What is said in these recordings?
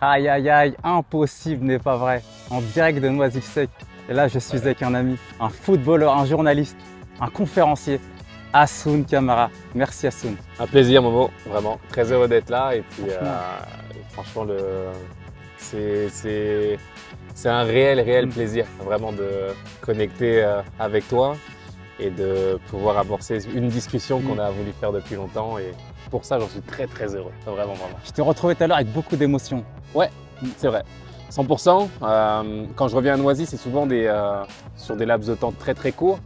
Aïe aïe aïe, impossible n'est pas vrai. En direct de Noisy-le-Sec. Et là, je suis avec un ami, un footballeur, un journaliste, un conférencier, Hassoun Camara. Merci Hassoun. Un plaisir Momo, vraiment. Très heureux d'être là. Et puis franchement, c'est un réel plaisir vraiment de connecter avec toi et de pouvoir amorcer une discussion qu'on a voulu faire depuis longtemps. Et pour ça, j'en suis très heureux. Vraiment. Je t'ai retrouvé tout à l'heure avec beaucoup d'émotions. Ouais, c'est vrai. 100%. Quand je reviens à Noisy, c'est souvent sur des laps de temps très courts.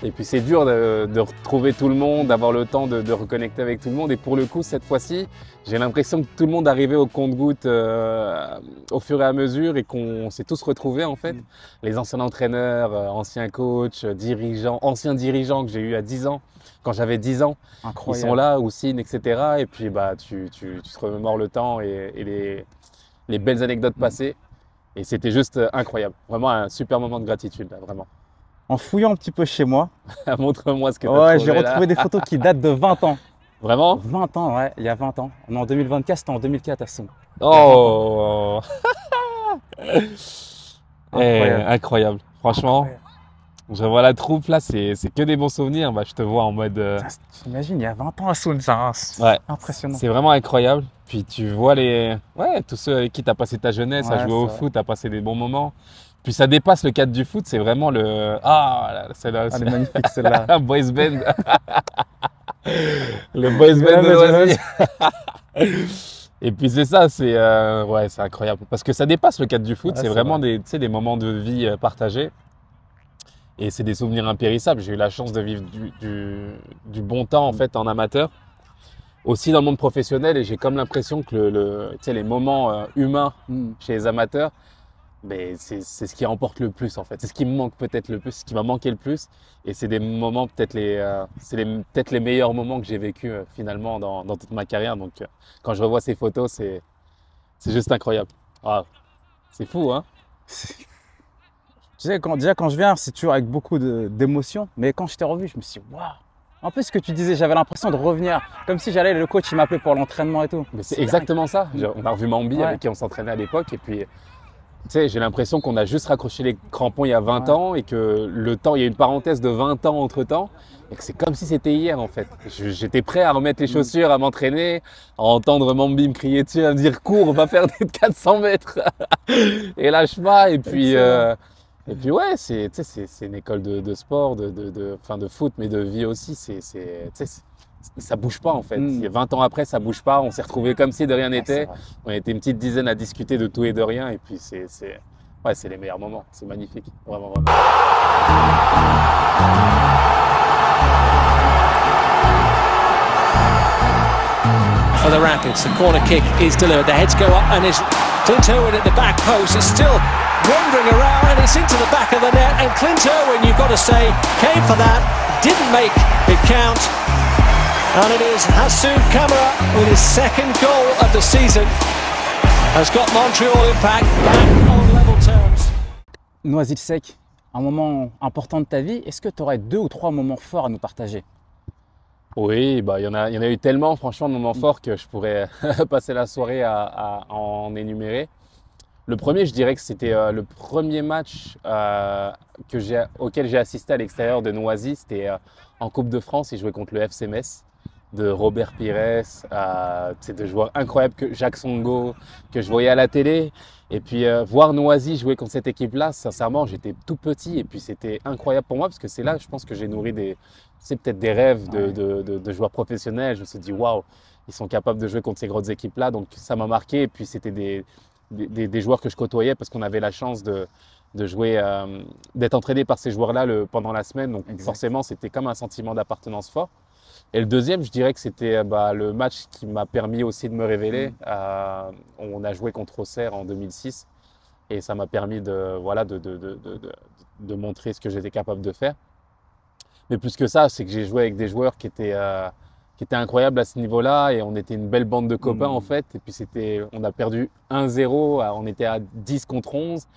Et puis c'est dur de retrouver tout le monde, d'avoir le temps de reconnecter avec tout le monde. Et pour le coup, cette fois-ci, j'ai l'impression que tout le monde arrivait au compte-gouttes au fur et à mesure et qu'on s'est tous retrouvés en fait. Les anciens entraîneurs, anciens coachs, dirigeants, anciens dirigeants que j'ai eu à 10 ans, quand j'avais 10 ans. Incroyable. Ils sont là, Houssine, etc. Et puis bah, tu te remémores le temps et les belles anecdotes passées. Et c'était juste incroyable. Vraiment un super moment de gratitude, là, vraiment. En fouillant un petit peu chez moi, Montre-moi ce que tu as ouais, trouvé j'ai retrouvé des photos qui datent de 20 ans. Vraiment? 20 ans, ouais, il y a 20 ans. On est en 2024, c'était en 2004 Hassoun. Oh Incroyable. Incroyable. Franchement, je vois la troupe là, c'est que des bons souvenirs. Bah, je te vois en mode… T'imagines, il y a 20 ans Hassoun, ça, Ouais. impressionnant. C'est vraiment incroyable. Puis tu vois tous ceux avec qui tu as passé ta jeunesse à jouer au foot, à passer des bons moments. Puis ça dépasse le cadre du foot, c'est vraiment le… Ah, celle-là, Elle est magnifique celle-là. Boys Band. Le Boys Band de Noisy. Et puis c'est ça, c'est incroyable. Parce que ça dépasse le cadre du foot, Ouais, c'est vraiment des moments de vie partagés. Et c'est des souvenirs impérissables. J'ai eu la chance de vivre du bon temps en fait en amateur. Aussi dans le monde professionnel, et j'ai comme l'impression que les moments humains chez les amateurs, mais c'est ce qui emporte le plus en fait. C'est ce qui me manque peut-être le plus, ce qui m'a manqué le plus. Et c'est des moments peut-être peut-être les meilleurs moments que j'ai vécu finalement dans toute ma carrière. Donc quand je revois ces photos, c'est juste incroyable. Ah, c'est fou, hein? Tu sais, déjà quand je viens, c'est toujours avec beaucoup d'émotions. Mais quand je t'ai revu, je me suis dit, waouh! En plus, ce que tu disais, j'avais l'impression de revenir. Comme si le coach, il m'appelait pour l'entraînement et tout. Mais c'est exactement ça. On a revu Mambi avec qui on s'entraînait à l'époque. Et puis, tu sais, j'ai l'impression qu'on a juste raccroché les crampons il y a 20 ans et que le temps, il y a une parenthèse de 20 ans entre temps. Et que c'est comme si c'était hier en fait. J'étais prêt à remettre les chaussures, à m'entraîner, à entendre Mambi me crier dessus, à me dire cours, on va faire des 400 mètres. Et lâche pas. Et puis ouais, c'est une école de sport, de foot, mais de vie aussi. Ça bouge pas en fait. Il y a 20 ans après, ça bouge pas. On s'est retrouvés comme si de rien n'était. On était une petite dizaine à discuter de tout et de rien. Et puis c'est les meilleurs moments. C'est magnifique, vraiment. For the Rapids, the corner kick is delivered. The heads go up and it's Clint Irwin at the back post. It's still wandering around and it's into the back of the net. And Clint Irwin, you've got to say, came for that, didn't make it count. And it is Hassoun Camara with his second goal of the season. Has got Montreal Impact back on level terms. Noisy-le-Sec, un moment important de ta vie. Est-ce que tu aurais 2 ou 3 moments forts à nous partager? Oui, bah, il y en a eu tellement, franchement, de moments forts que je pourrais passer la soirée à en énumérer. Le premier, je dirais que c'était le premier match auquel j'ai assisté à l'extérieur de Noisy. C'était en Coupe de France. Il jouait contre le FC Metz de Robert Pires. C'est de joueurs incroyables, Jacques Songo, que je voyais à la télé. Et puis voir Noisy jouer contre cette équipe-là, sincèrement, j'étais tout petit. Et puis c'était incroyable pour moi parce que c'est là, je pense, que j'ai nourri peut-être des rêves de joueurs professionnels. Je me suis dit, waouh, ils sont capables de jouer contre ces grosses équipes-là. Donc ça m'a marqué. Et puis c'était des joueurs que je côtoyais parce qu'on avait la chance de jouer, d'être entraîné par ces joueurs-là pendant la semaine. Donc forcément, c'était comme un sentiment d'appartenance fort. Et le deuxième, je dirais que c'était le match qui m'a permis aussi de me révéler. On a joué contre Auxerre en 2006 et ça m'a permis de montrer ce que j'étais capable de faire. Mais plus que ça, c'est que j'ai joué avec des joueurs qui étaient incroyables à ce niveau-là et on était une belle bande de copains en fait. Et puis on a perdu 1-0, on était à 10 contre 11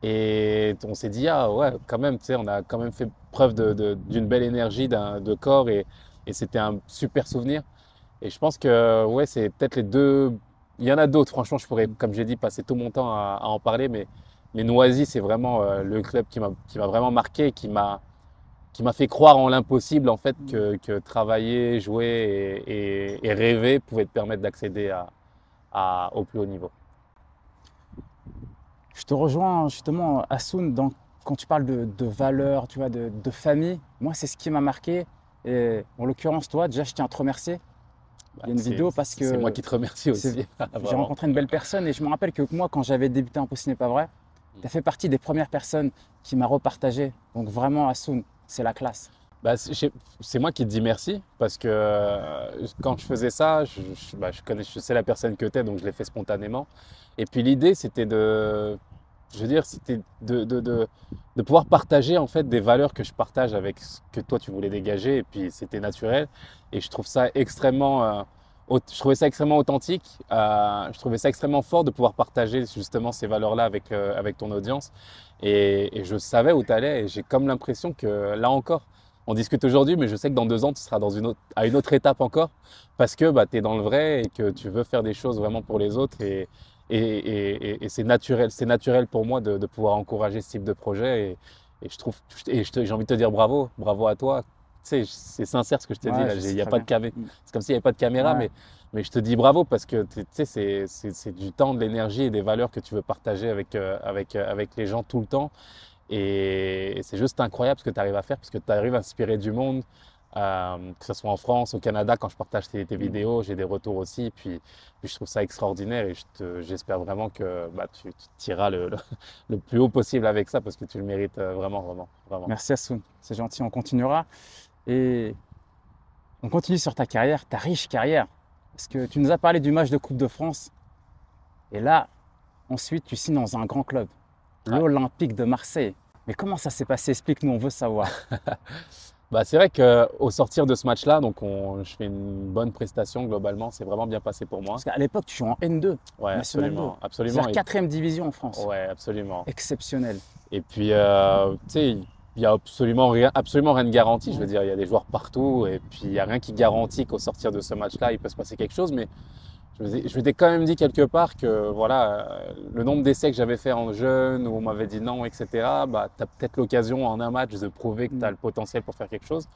et on s'est dit ah ouais quand même, tu sais, on a quand même fait preuve d'une belle énergie de corps et c'était un super souvenir. Et je pense que ouais, c'est peut-être les 2 il y en a d'autres, franchement, je pourrais, comme j'ai dit, passer tout mon temps à en parler, mais Noisy, c'est vraiment le club qui m'a vraiment marqué, qui m'a fait croire en l'impossible, en fait, que travailler, jouer et rêver pouvait te permettre d'accéder au plus haut niveau. Je te rejoins justement, Hassoun, quand tu parles de valeurs, tu vois, de famille. Moi, c'est ce qui m'a marqué. Et en l'occurrence, toi, déjà, je tiens à te remercier. Il y a une vidéo parce que c'est moi qui te remercie aussi. j'ai Vraiment. rencontré une belle personne et je me rappelle que moi, quand j'avais débuté Impossible n'est pas vrai, tu as fait partie des premières personnes qui m'a repartagé. Donc vraiment, Hassoun, c'est la classe. Bah, c'est moi qui te dis merci parce que quand je faisais ça, je sais la personne que tu es, donc je l'ai fait spontanément. Et puis l'idée, c'était de pouvoir partager en fait des valeurs que je partage avec ce que toi tu voulais dégager. Et puis c'était naturel. Et je trouve ça je trouvais ça extrêmement authentique. Je trouvais ça extrêmement fort de pouvoir partager justement ces valeurs-là avec ton audience. Et je savais où tu allais. Et j'ai comme l'impression que là encore, on discute aujourd'hui, mais je sais que dans 2 ans, tu seras à une autre étape encore parce que tu es dans le vrai et que tu veux faire des choses vraiment pour les autres. Et c'est naturel pour moi de pouvoir encourager ce type de projet. J'ai envie de te dire bravo à toi. Tu sais, c'est sincère ce que je te dis Ouais, là. je Il sais n'y a très pas de bien. caméra. C'est comme s'il n'y avait pas de caméra, Ouais. mais je te dis bravo parce que tu sais, c'est du temps, de l'énergie et des valeurs que tu veux partager avec les gens tout le temps. Et c'est juste incroyable ce que tu arrives à faire, parce que tu arrives à inspirer du monde, que ce soit en France, au Canada, quand je partage tes vidéos, j'ai des retours aussi. Puis je trouve ça extraordinaire et j'espère vraiment que tu tireras le plus haut possible avec ça, parce que tu le mérites vraiment, vraiment, vraiment. Merci, Hassoun. C'est gentil, on continuera. Et on continue sur ta carrière, ta riche carrière. Parce que tu nous as parlé du match de Coupe de France. Et là, ensuite, tu signes dans un grand club, Ouais. l'Olympique de Marseille. Mais comment ça s'est passé? Explique-nous, on veut savoir. C'est vrai qu'au sortir de ce match-là, donc je fais une bonne prestation globalement, c'est vraiment bien passé pour moi. Parce qu'à l'époque, tu jouais en N2, Ouais, National 2. absolument, absolument. C'est-à-dire 4e division en France. Ouais, absolument. Exceptionnel. Et puis, tu sais, il n'y a absolument rien de garanti. Je veux dire, il y a des joueurs partout et puis il n'y a rien qui garantit qu'au sortir de ce match-là, il peut se passer quelque chose. Mais je m'étais quand même dit quelque part que voilà, le nombre d'essais que j'avais fait en jeune, où on m'avait dit non, etc., tu as peut-être l'occasion en un match de prouver que tu as le potentiel pour faire quelque chose.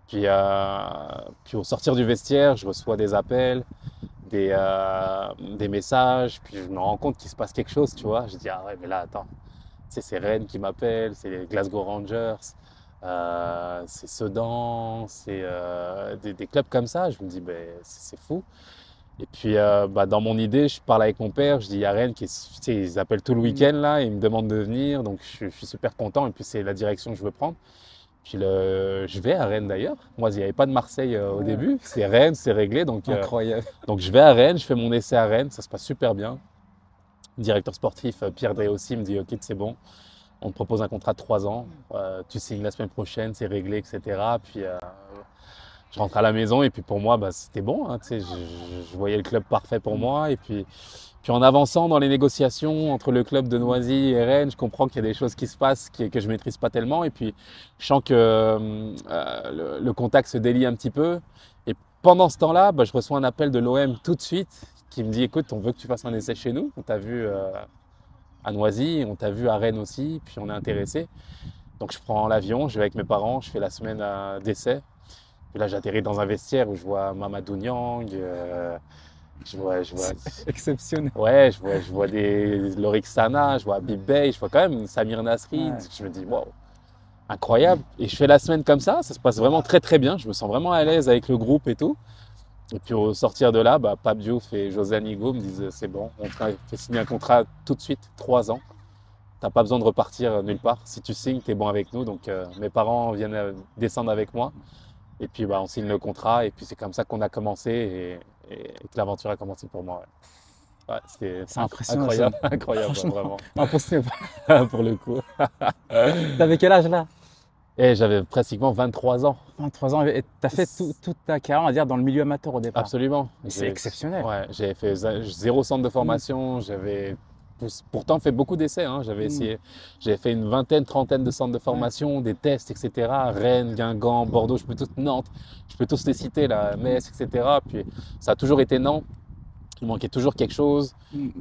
Puis au sortir du vestiaire, je reçois des appels, des messages, puis je me rends compte qu'il se passe quelque chose, tu vois. Je dis, ah ouais, mais là, attends. Tu sais, c'est Rennes qui m'appelle, c'est les Glasgow Rangers, c'est Sedan, c'est des clubs comme ça. Je me dis, ben, c'est fou. Et puis, dans mon idée, je parle avec mon père, je dis, il y a Rennes tu sais, ils appellent tout le week-end là, ils me demandent de venir, donc je suis super content. Et puis, c'est la direction que je veux prendre. Puis, je vais à Rennes d'ailleurs. Moi, il n'y avait pas de Marseille au début, c'est Rennes, c'est réglé. Donc je vais à Rennes, je fais mon essai à Rennes, ça se passe super bien. Le directeur sportif, Pierre Drey aussi, me dit, ok, c'est bon. On te propose un contrat de 3 ans, tu signes la semaine prochaine, c'est réglé, etc. Puis je rentre à la maison et puis pour moi, c'était bon. Hein, tu sais, je voyais le club parfait pour moi. Et puis en avançant dans les négociations entre le club de Noisy et Rennes, je comprends qu'il y a des choses qui se passent que je ne maîtrise pas tellement. Et puis je sens que le contact se délie un petit peu. Et pendant ce temps-là, je reçois un appel de l'OM tout de suite qui me dit, écoute, on veut que tu fasses un essai chez nous. On t'a vu à Noisy, on t'a vu à Rennes aussi, puis on est intéressé. Donc je prends l'avion, je vais avec mes parents, je fais la semaine d'essai. Puis là, j'atterris dans un vestiaire où je vois Mamadou Niang, je vois Exceptionnel. ouais, je vois des Lorik Sana, je vois Habib Bey, je vois quand même Samir Nasri. Ouais. Je me dis, waouh, incroyable. Et je fais la semaine comme ça se passe vraiment très très bien. Je me sens vraiment à l'aise avec le groupe et tout. Et puis au sortir de là, Pape Diouf et José Anigo me disent, c'est bon, on te fait signer un contrat tout de suite, 3 ans. Tu n'as pas besoin de repartir nulle part. Si tu signes, tu es bon avec nous. Donc mes parents viennent descendre avec moi. Et puis on signe le contrat. Et puis c'est comme ça qu'on a commencé et que l'aventure a commencé pour moi. Ouais, C'est impressionnant. incroyable, Ça. incroyable, Franchement, vraiment, impossible. pour le coup. T'avais quel âge là? Et j'avais pratiquement 23 ans. 23 ans. Et t'as fait toute ta carrière, on va dire, dans le milieu amateur au départ. Absolument. C'est exceptionnel. Ouais, j'avais fait 0 centre de formation. J'avais pourtant fait beaucoup d'essais. Hein. J'avais fait une vingtaine, trentaine de centres de formation, des tests, etc. Rennes, Guingamp, Bordeaux, Nantes, je peux tous les citer, là, Metz, etc. Puis ça a toujours été non. il manquait toujours quelque chose.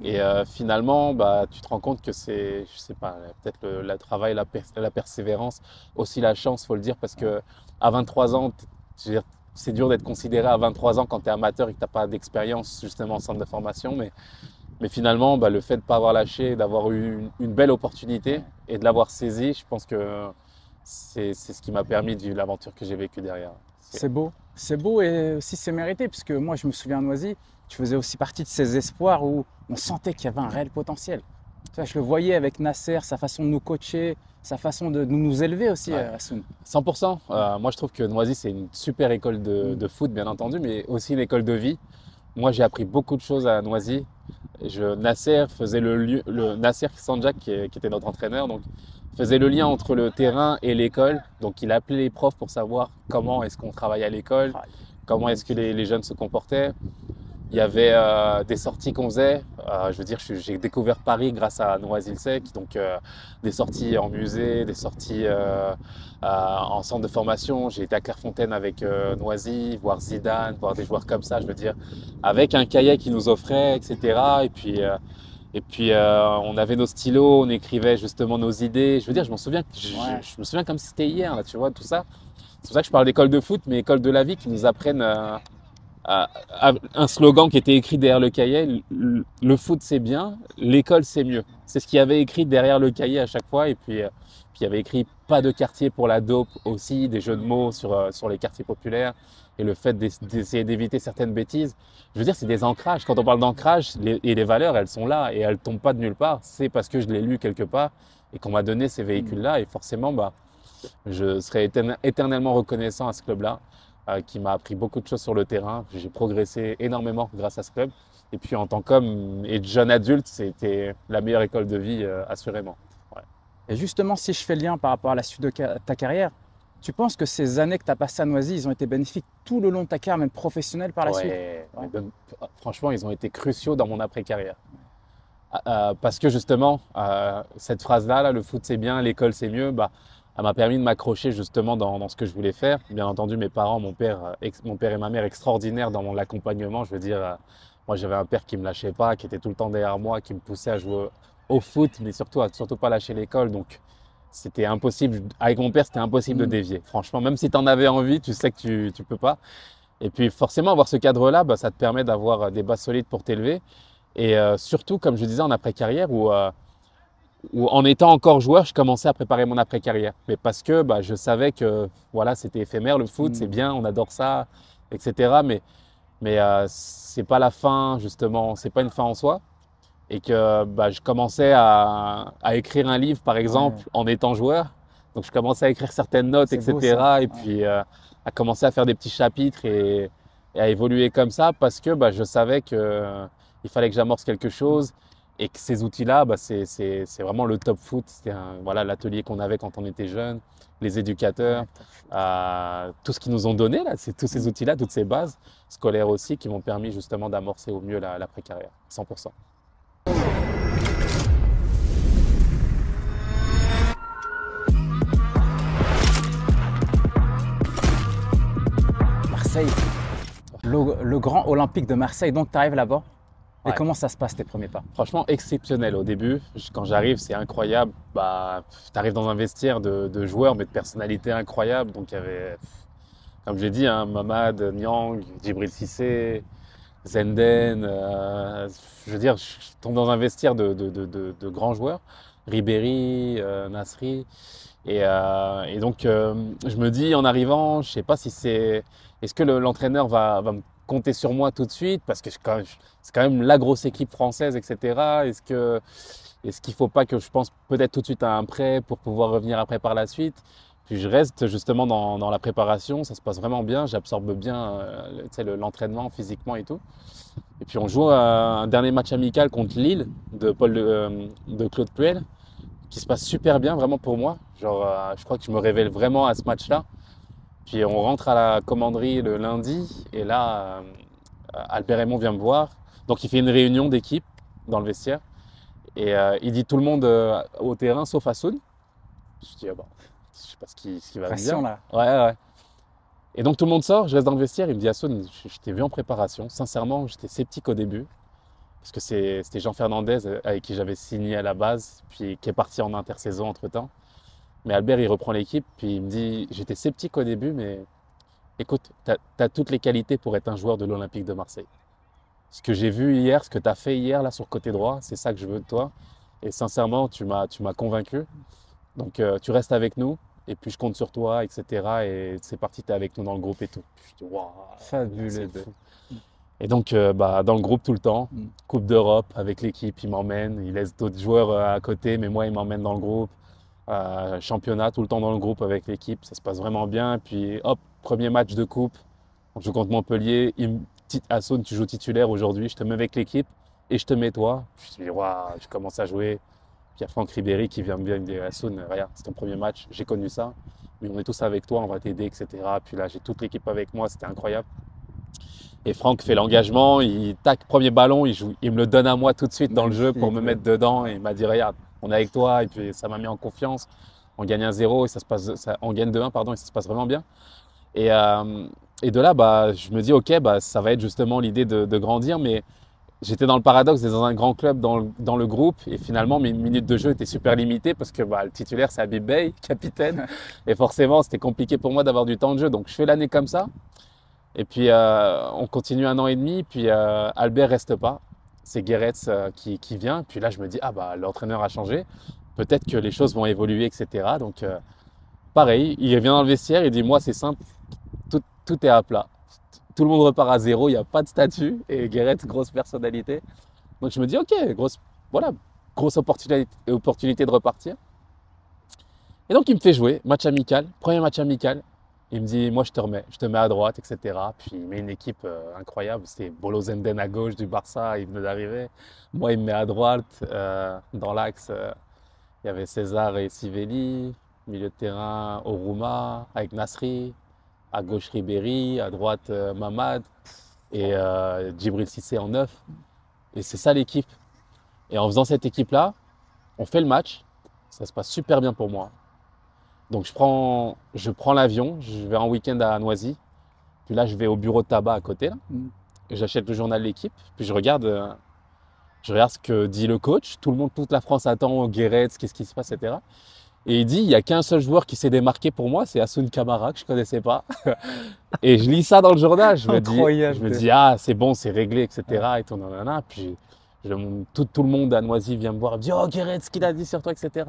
Et finalement, bah, tu te rends compte que c'est, je sais pas, peut-être le travail, la persévérance, aussi la chance, faut le dire, parce que à 23 ans, je veux dire, c'est dur d'être considéré à 23 ans quand tu es amateur et que tu n'as pas d'expérience justement en centre de formation. Mais finalement, bah, le fait de ne pas avoir lâché, d'avoir eu une belle opportunité et de l'avoir saisie, je pense que c'est ce qui m'a permis de vivre l'aventure que j'ai vécue derrière. C'est beau et aussi c'est mérité, puisque moi je me souviens à Noisy, tu faisais aussi partie de ces espoirs où on sentait qu'il y avait un réel potentiel. Tu vois, je le voyais avec Nasser, sa façon de nous coacher, sa façon de nous élever aussi, Ouais. Hassoun. 100%. Moi, je trouve que Noisy, c'est une super école de foot, bien entendu, mais aussi une école de vie. Moi, j'ai appris beaucoup de choses à Noisy. Nasser faisait Nasser Sanjak, qui était notre entraîneur, donc faisait le lien entre le terrain et l'école. Donc, il appelait les profs pour savoir comment est-ce qu'on travaille à l'école, comment est-ce que les jeunes se comportaient. Il y avait des sorties qu'on faisait. Je veux dire, j'ai découvert Paris grâce à Noisy-le-Sec. Donc, des sorties en musée, des sorties en centre de formation. J'ai été à Clairefontaine avec Noisy, voir Zidane, voir des joueurs comme ça. Je veux dire, avec un cahier qu'ils nous offraient, etc. Et puis on avait nos stylos, on écrivait justement nos idées. Je veux dire, je m'en souviens, je me souviens comme si c'était hier, là, tu vois, tout ça. C'est pour ça que je parle d'école de foot, mais école de la vie qui nous apprennent un slogan qui était écrit derrière le cahier, le foot c'est bien, l'école c'est mieux. C'est ce qu'il y avait écrit derrière le cahier à chaque fois. Et puis il y avait écrit pas de quartier pour la dope aussi, des jeux de mots sur les quartiers populaires et le fait d'essayer d'éviter certaines bêtises. Je veux dire, c'est des ancrages. Quand on parle d'ancrage, les valeurs, elles sont là et elles tombent pas de nulle part. C'est parce que je l'ai lu quelque part et qu'on m'a donné ces véhicules-là. Et forcément, bah, je serai éternellement reconnaissant à ce club-là. Qui m'a appris beaucoup de choses sur le terrain. J'ai progressé énormément grâce à ce club. Et puis en tant qu'homme et jeune adulte, c'était la meilleure école de vie, assurément. Ouais. Et justement, si je fais le lien par rapport à la suite de ta carrière, tu penses que ces années que tu as passées à Noisy, ils ont été bénéfiques tout le long de ta carrière, même professionnelle par la suite? Franchement, ils ont été cruciaux dans mon après-carrière. Parce que justement, cette phrase-là, le foot c'est bien, l'école c'est mieux, bah, elle m'a permis de m'accrocher justement dans ce que je voulais faire. Bien entendu, mes parents, mon père et ma mère extraordinaires dans l'accompagnement. Je veux dire, moi j'avais un père qui me lâchait pas, qui était tout le temps derrière moi, qui me poussait à jouer au foot, mais surtout à surtout pas lâcher l'école. Donc c'était impossible. Avec mon père, c'était impossible de dévier. Franchement, même si tu en avais envie, tu sais que tu peux pas. Et puis forcément, avoir ce cadre-là, bah, ça te permet d'avoir des bases solides pour t'élever. Et surtout, comme je disais, en après-carrière, où en étant encore joueur, je commençais à préparer mon après-carrière. Mais parce que bah, je savais que voilà, c'était éphémère, le foot, c'est bien, on adore ça, etc. Mais c'est pas la fin, justement, c'est pas une fin en soi. Et que bah, je commençais à écrire un livre, par exemple, en étant joueur. Donc je commençais à écrire certaines notes, etc. Et puis à commencer à faire des petits chapitres et à évoluer comme ça parce que bah, je savais qu'il fallait que j'amorce quelque chose. Et que ces outils-là, bah, c'est vraiment le top foot. C'était voilà, l'atelier qu'on avait quand on était jeune, les éducateurs, tout ce qu'ils nous ont donné, là, c'est tous ces outils-là, toutes ces bases scolaires aussi qui m'ont permis justement d'amorcer au mieux l'après-carrière, 100%. Marseille, le grand Olympique de Marseille, donc tu arrives là-bas. Et comment ça se passe tes premiers pas? Franchement, exceptionnel au début. Quand j'arrive, c'est incroyable. Bah, tu arrives dans un vestiaire de joueurs, mais de personnalités incroyables. Donc il y avait, comme je l'ai dit, hein, Mamad, Niang, Djibril Cissé, Zenden. Je veux dire, je tombe dans un vestiaire de grands joueurs. Ribéry, Nasri. Et donc, je me dis en arrivant, je sais pas si est-ce que l'entraîneur va me compter sur moi tout de suite parce que c'est quand même la grosse équipe française, etc. Est-ce qu'il ne faut pas que je pense peut-être tout de suite à un prêt pour pouvoir revenir après par la suite? Puis je reste justement dans la préparation, ça se passe vraiment bien, j'absorbe bien l'entraînement physiquement et tout. Et puis on joue un dernier match amical contre Lille de Claude Puel qui se passe super bien vraiment pour moi. Genre, je crois que je me révèle vraiment à ce match-là. Puis on rentre à la commanderie le lundi et là, Albert Raymond vient me voir. Donc il fait une réunion d'équipe dans le vestiaire et il dit tout le monde au terrain sauf Hassoun. Je dis, bon, je sais pas ce qui va me dire. Là. Ouais. Et donc tout le monde sort, je reste dans le vestiaire, il me dit Hassoun, je t'ai vu en préparation. Sincèrement, j'étais sceptique au début. parce que c'était Jean Fernandez avec qui j'avais signé à la base, puis qui est parti en intersaison entre-temps. Mais Albert, il reprend l'équipe, puis il me dit, j'étais sceptique au début, mais écoute, tu as toutes les qualités pour être un joueur de l'Olympique de Marseille. Ce que j'ai vu hier, ce que tu as fait hier là sur le côté droit, c'est ça que je veux de toi. Et sincèrement, tu m'as convaincu. Donc tu restes avec nous, et puis je compte sur toi, etc. Et c'est parti, tu es avec nous dans le groupe et tout. Puis je dis, waouh, Fabuleux. c'est fou. Et donc dans le groupe tout le temps, Coupe d'Europe avec l'équipe, il m'emmène, il laisse d'autres joueurs à côté, mais moi il m'emmène dans le groupe. Championnat tout le temps dans le groupe avec l'équipe, ça se passe vraiment bien. Puis hop, premier match de coupe, on joue contre Montpellier. Hassoun, tu joues titulaire aujourd'hui, je te mets avec l'équipe et je te mets toi. Puis je dis waouh, je commence à jouer. Puis il y a Franck Ribéry qui vient me dire, il me dit Hassoun, regarde, c'est ton premier match, j'ai connu ça, mais on est tous avec toi, on va t'aider, etc. Puis là, j'ai toute l'équipe avec moi, c'était incroyable. Et Franck fait l'engagement, il tac, premier ballon, il me le donne à moi tout de suite dans le jeu pour me mettre dedans. Et il m'a dit regarde, on est avec toi. Et puis ça m'a mis en confiance. On gagne 1-0 et on gagne 2-1 pardon, et ça se passe vraiment bien. Et de là, bah, je me dis ok, bah, ça va être justement l'idée de grandir. Mais j'étais dans le paradoxe d'être dans un grand club dans le groupe. Et finalement, mes minutes de jeu étaient super limitées parce que bah, le titulaire, c'est Habib Beye, capitaine. Et forcément, c'était compliqué pour moi d'avoir du temps de jeu. Donc je fais l'année comme ça. Et puis on continue 1 an et demi, puis Albert reste pas. C'est Guéret qui vient. Puis là, je me dis, ah bah l'entraîneur a changé. Peut-être que les choses vont évoluer, etc. Donc pareil, il revient dans le vestiaire, il dit, moi c'est simple, tout est à plat. Tout le monde repart à zéro, il n'y a pas de statut. Et Guéret, grosse personnalité. Donc je me dis, ok, grosse opportunité de repartir. Et donc il me fait jouer, match amical, premier match amical. Il me dit, moi je te mets à droite, etc. Puis il met une équipe incroyable. C'était Bolo Zenden à gauche du Barça, il venait d'arriver. Moi il me met à droite. Dans l'axe, il y avait César et Sivelli. Milieu de terrain, Oruma avec Nasri. À gauche Ribéry, à droite Mamad. Et Djibril Cissé en 9. Et c'est ça l'équipe. Et en faisant cette équipe-là, on fait le match. Ça se passe super bien pour moi. Donc je prends l'avion, je vais en week-end à Noisy. Puis là, je vais au bureau de tabac à côté. Là. J'achète le journal de l'équipe. Puis je regarde ce que dit le coach. Toute la France attend Guéret, qu'est-ce qui se passe, etc. Et il dit, il n'y a qu'un seul joueur qui s'est démarqué pour moi, c'est Hassoun Camara, que je ne connaissais pas. Et je lis ça dans le journal. Je me dis, ah, c'est bon, c'est réglé, etc. Et tout, nanana. Puis tout le monde à Noisy vient me voir. Il me dit, oh Guéret, ce qu'il a dit sur toi, etc.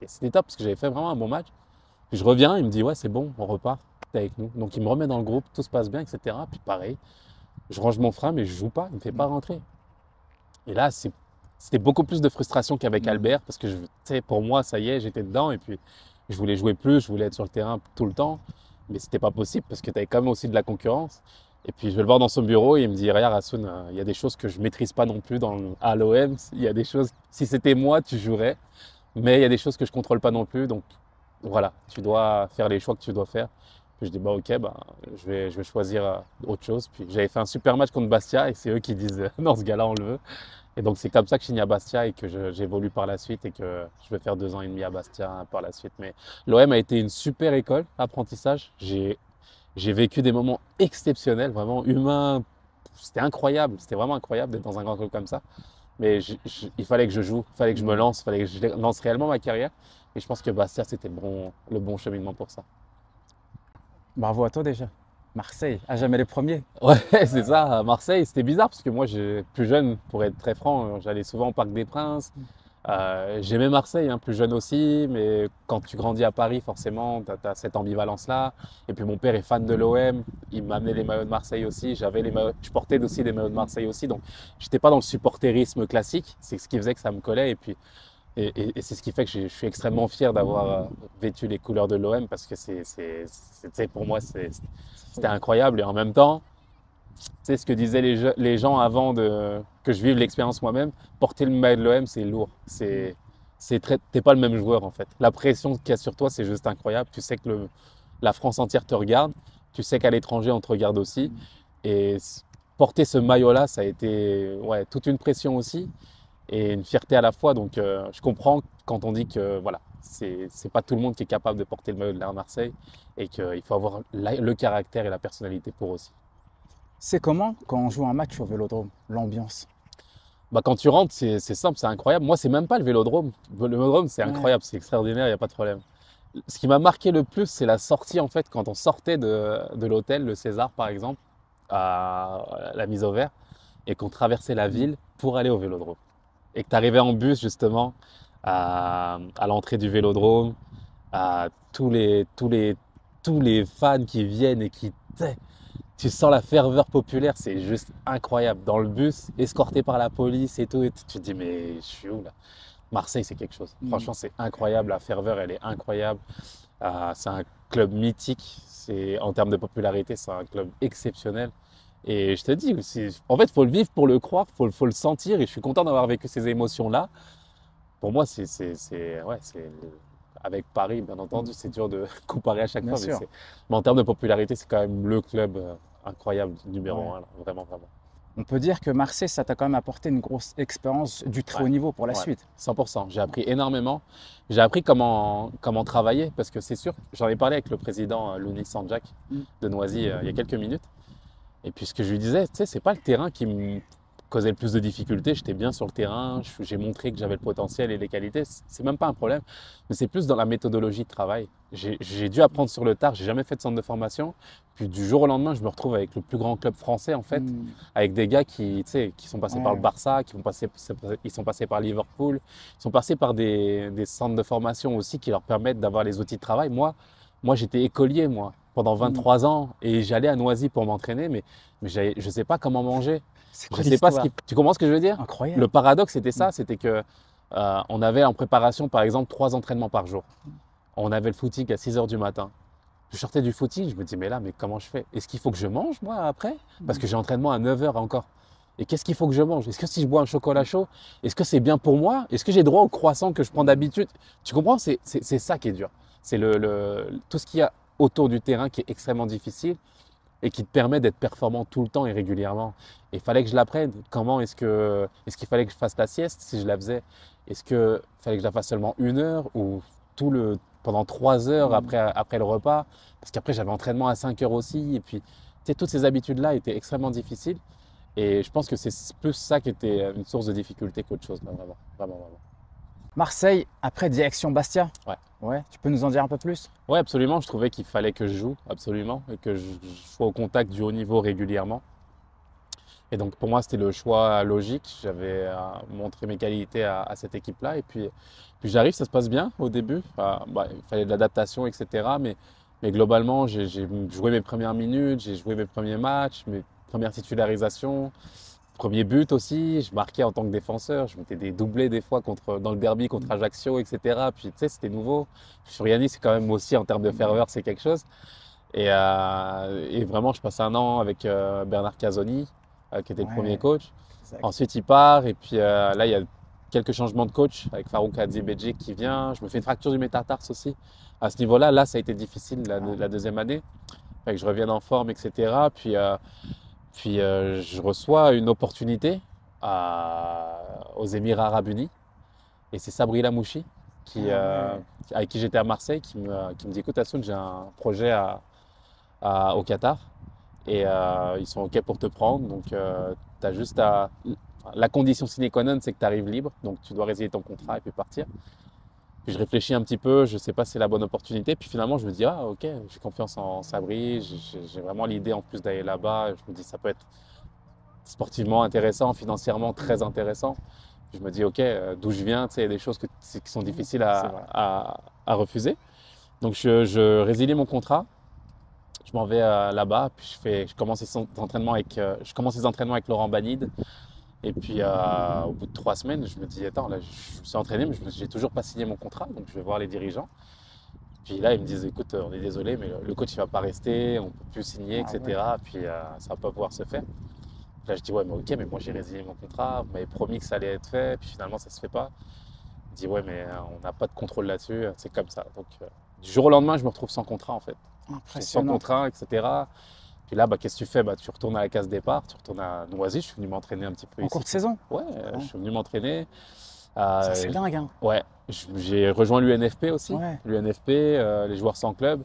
Et c'était top parce que j'avais fait vraiment un bon match. Puis je reviens, il me dit ouais c'est bon, on repart, t'es avec nous. Donc il me remet dans le groupe, tout se passe bien, etc. Puis pareil, je range mon frein mais je joue pas, il me fait pas rentrer. Et là c'était beaucoup plus de frustration qu'avec Albert parce que pour moi ça y est, j'étais dedans et puis je voulais jouer plus, je voulais être sur le terrain tout le temps. Mais c'était pas possible parce que tu avais quand même aussi de la concurrence. Et puis je vais le voir dans son bureau et il me dit regarde Hassoun, il y a des choses que je maîtrise pas non plus à l'OM. Il y a des choses, si c'était moi tu jouerais, mais il y a des choses que je contrôle pas non plus. Donc voilà, tu dois faire les choix que tu dois faire. Puis je dis, bah ok, bah, je vais choisir autre chose. Puis j'avais fait un super match contre Bastia et c'est eux qui disent, non, ce gars-là, on le veut. Et donc c'est comme ça que je signe à Bastia et que j'évolue par la suite et que je vais faire 2 ans et demi à Bastia par la suite. Mais l'OM a été une super école d'apprentissage. J'ai vécu des moments exceptionnels, vraiment humains. C'était incroyable, c'était vraiment incroyable d'être dans un grand club comme ça. Mais il fallait que je joue, il fallait que je me lance, il fallait que je lance réellement ma carrière. Et je pense que Bastia, c'était le bon cheminement pour ça. Bravo à toi déjà. Marseille, à jamais les premiers. Ouais, c'est ça. À Marseille, c'était bizarre parce que moi, plus jeune, pour être très franc, j'allais souvent au Parc des Princes. J'aimais Marseille, hein, plus jeune aussi, mais quand tu grandis à Paris, forcément, tu as cette ambivalence-là. Et puis mon père est fan de l'OM, il m'a amené les maillots de Marseille aussi. Je portais aussi des maillots de Marseille aussi, donc j'étais pas dans le supporterisme classique. C'est ce qui faisait que ça me collait. Et puis et c'est ce qui fait que je suis extrêmement fier d'avoir vêtu les couleurs de l'OM parce que pour moi, c'était incroyable. Et en même temps, tu sais ce que disaient les gens avant que je vive l'expérience moi-même, porter le maillot de l'OM, c'est lourd. T'es pas le même joueur en fait. La pression qu'il y a sur toi, c'est juste incroyable. Tu sais que la France entière te regarde. Tu sais qu'à l'étranger, on te regarde aussi. Et porter ce maillot-là, ça a été toute une pression aussi. Et une fierté à la fois. Donc je comprends quand on dit que voilà, c'est pas tout le monde qui est capable de porter le maillot de la Marseille et qu'il faut avoir le caractère et la personnalité pour aussi. C'est comment quand on joue un match au Vélodrome, l'ambiance? Bah, quand tu rentres, c'est simple, c'est incroyable. Moi, c'est même pas le Vélodrome. Le Vélodrome, c'est Ouais. incroyable, c'est extraordinaire, il n'y a pas de problème. Ce qui m'a marqué le plus, c'est la sortie, en fait, quand on sortait de l'hôtel, le César, par exemple, à la mise au vert, et qu'on traversait la ville pour aller au Vélodrome. Et que tu arrivais en bus, justement, à l'entrée du Vélodrome, à tous les fans qui viennent et qui, tu sens la ferveur populaire, c'est juste incroyable. Dans le bus, escorté par la police et tout, tu te dis, mais je suis où là? Marseille, c'est quelque chose. Franchement, c'est incroyable. La ferveur, elle est incroyable. C'est un club mythique. En termes de popularité, c'est un club exceptionnel. Et je te dis, en fait, il faut le vivre pour le croire, faut le sentir. Et je suis content d'avoir vécu ces émotions-là. Pour moi, ouais, avec Paris, bien entendu, c'est dur de comparer à chaque Bien fois. sûr. Mais en termes de popularité, c'est quand même le club incroyable, numéro Ouais. un, là. Vraiment, vraiment. On peut dire que Marseille, ça t'a quand même apporté une grosse expérience du très haut Ouais. niveau pour la Ouais, suite. 100%. J'ai appris énormément. J'ai appris comment travailler parce que c'est sûr, j'en ai parlé avec le président Lounis Sanjak Mm. de Noisy il y a quelques minutes. Et puis ce que je lui disais, tu sais, c'est pas le terrain qui me causait le plus de difficultés. J'étais bien sur le terrain, j'ai montré que j'avais le potentiel et les qualités. C'est même pas un problème. Mais c'est plus dans la méthodologie de travail. J'ai dû apprendre sur le tard. J'ai jamais fait de centre de formation. Puis du jour au lendemain, je me retrouve avec le plus grand club français en fait, Mm. avec des gars qui, tu sais, qui sont passés par le Ouais. Barça, ils sont passés par Liverpool, ils sont passés par des centres de formation aussi qui leur permettent d'avoir les outils de travail. Moi j'étais écolier, moi, pendant 23 ans, et j'allais à Noisy pour m'entraîner, mais je ne sais pas comment manger. C'est Je quoi sais pas ce l'histoire? qui... Tu comprends ce que je veux dire? Incroyable. Le paradoxe, c'était ça, c'était que on avait en préparation, par exemple, 3 entraînements par jour. On avait le footing à 6 h du matin. Je sortais du footing, je me dis, mais comment je fais? Est-ce qu'il faut que je mange, moi, après? Parce que j'ai entraînement à 9 h encore. Et qu'est-ce qu'il faut que je mange? Est-ce que si je bois un chocolat chaud, est-ce que c'est bien pour moi? Est-ce que j'ai droit au croissant que je prends d'habitude? Tu comprends? C'est ça qui est dur. C'est tout ce qu'il y a autour du terrain qui est extrêmement difficile et qui te permet d'être performant tout le temps et régulièrement. Et il fallait que je l'apprenne. Est-ce qu'il fallait que je fasse la sieste si je la faisais? Est-ce qu'il fallait que je la fasse seulement 1 heure ou pendant 3 heures après le repas? Parce qu'après, j'avais entraînement à 5 heures aussi. Et puis, tu sais, toutes ces habitudes-là étaient extrêmement difficiles. Et je pense que c'est plus ça qui était une source de difficulté qu'autre chose, là, vraiment, vraiment, vraiment. Marseille, après direction Bastia. Ouais. Ouais. Tu peux nous en dire un peu plus? Ouais, absolument. Je trouvais qu'il fallait que je joue, absolument, et que je sois au contact du haut niveau régulièrement. Et donc pour moi, c'était le choix logique. J'avais montré mes qualités à cette équipe-là. Et puis j'arrive, ça se passe bien au début. Il fallait de l'adaptation, etc. Mais globalement, j'ai joué mes premières minutes, j'ai joué mes premiers matchs, mes premières titularisations, premier but aussi. Je marquais en tant que défenseur. Je mettais des doublés des fois dans le derby contre Ajaccio, etc. Puis tu sais, c'était nouveau. Furiani, c'est quand même aussi en termes de ferveur, c'est quelque chose. Et vraiment, je passe un an avec Bernard Casoni, qui était le premier coach. Exact. Ensuite, il part. Et puis là, il y a quelques changements de coach avec Farouk Hadzibedji qui vient. Je me fais une fracture du métatarse aussi. À ce niveau-là, là, ça a été difficile la deuxième année. Fait que je revienne en forme, etc. Puis je reçois une opportunité aux Émirats Arabes Unis. Et c'est Sabri Lamouchi, avec qui j'étais à Marseille, qui me dit, écoute, Hassoun, j'ai un projet au Qatar. Et ils sont OK pour te prendre. Donc, tu as juste la condition sine qua non, c'est que tu arrives libre. Donc, tu dois résilier ton contrat et puis partir. Puis je réfléchis un petit peu, je ne sais pas si c'est la bonne opportunité. Puis finalement, je me dis, OK, j'ai confiance en Sabri. J'ai vraiment l'idée en plus d'aller là-bas. Je me dis, ça peut être sportivement intéressant, financièrement très intéressant. Puis je me dis, OK, d'où je viens, il y a des choses qui sont difficiles à refuser. Donc, je résilie mon contrat. Je m'en vais là-bas, puis je commence les entraînements avec Laurent Banide. Et puis au bout de 3 semaines, je me dis, attends, là, je me suis entraîné, mais j'ai toujours pas signé mon contrat, donc je vais voir les dirigeants. Puis là, ils me disent, écoute, on est désolé, mais le coach il va pas rester, on peut plus signer, etc. Ouais. Puis ça va pas pouvoir se faire. Puis là, je dis, ouais, mais OK, mais moi j'ai résilié mon contrat, vous m'avez promis que ça allait être fait, puis finalement ça se fait pas. Il dit, ouais, mais on n'a pas de contrôle là-dessus, c'est comme ça. Donc du jour au lendemain, je me retrouve sans contrat en fait. Sans Impressionnant. contrat, etc. Puis là, qu'est-ce que tu fais? Tu retournes à la case départ, tu retournes à Noisy. Je suis venu m'entraîner un petit peu En ici. courte saison? Ouais, je suis venu m'entraîner. Ça, c'est dingue, hein. Ouais, j'ai rejoint l'UNFP aussi. Ouais. L'UNFP, les joueurs sans club.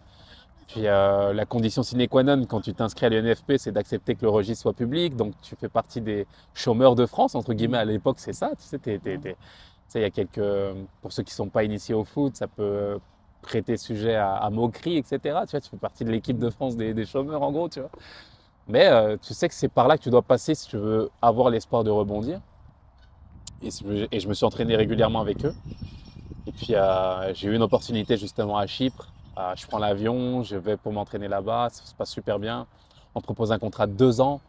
Puis la condition sine qua non quand tu t'inscris à l'UNFP, c'est d'accepter que le registre soit public. Donc tu fais partie des chômeurs de France, entre guillemets, à l'époque, c'est ça. Tu sais, tu sais, il y a quelques. Pour ceux qui ne sont pas initiés au foot, ça peut prêter sujet à moquerie, etc. Tu vois, tu fais partie de l'équipe de France des chômeurs, en gros, tu vois. Mais tu sais que c'est par là que tu dois passer si tu veux avoir l'espoir de rebondir. Et je me suis entraîné régulièrement avec eux. Et puis j'ai eu une opportunité justement à Chypre. Je prends l'avion, je vais pour m'entraîner là-bas, ça se passe super bien. On me propose un contrat de 2 ans.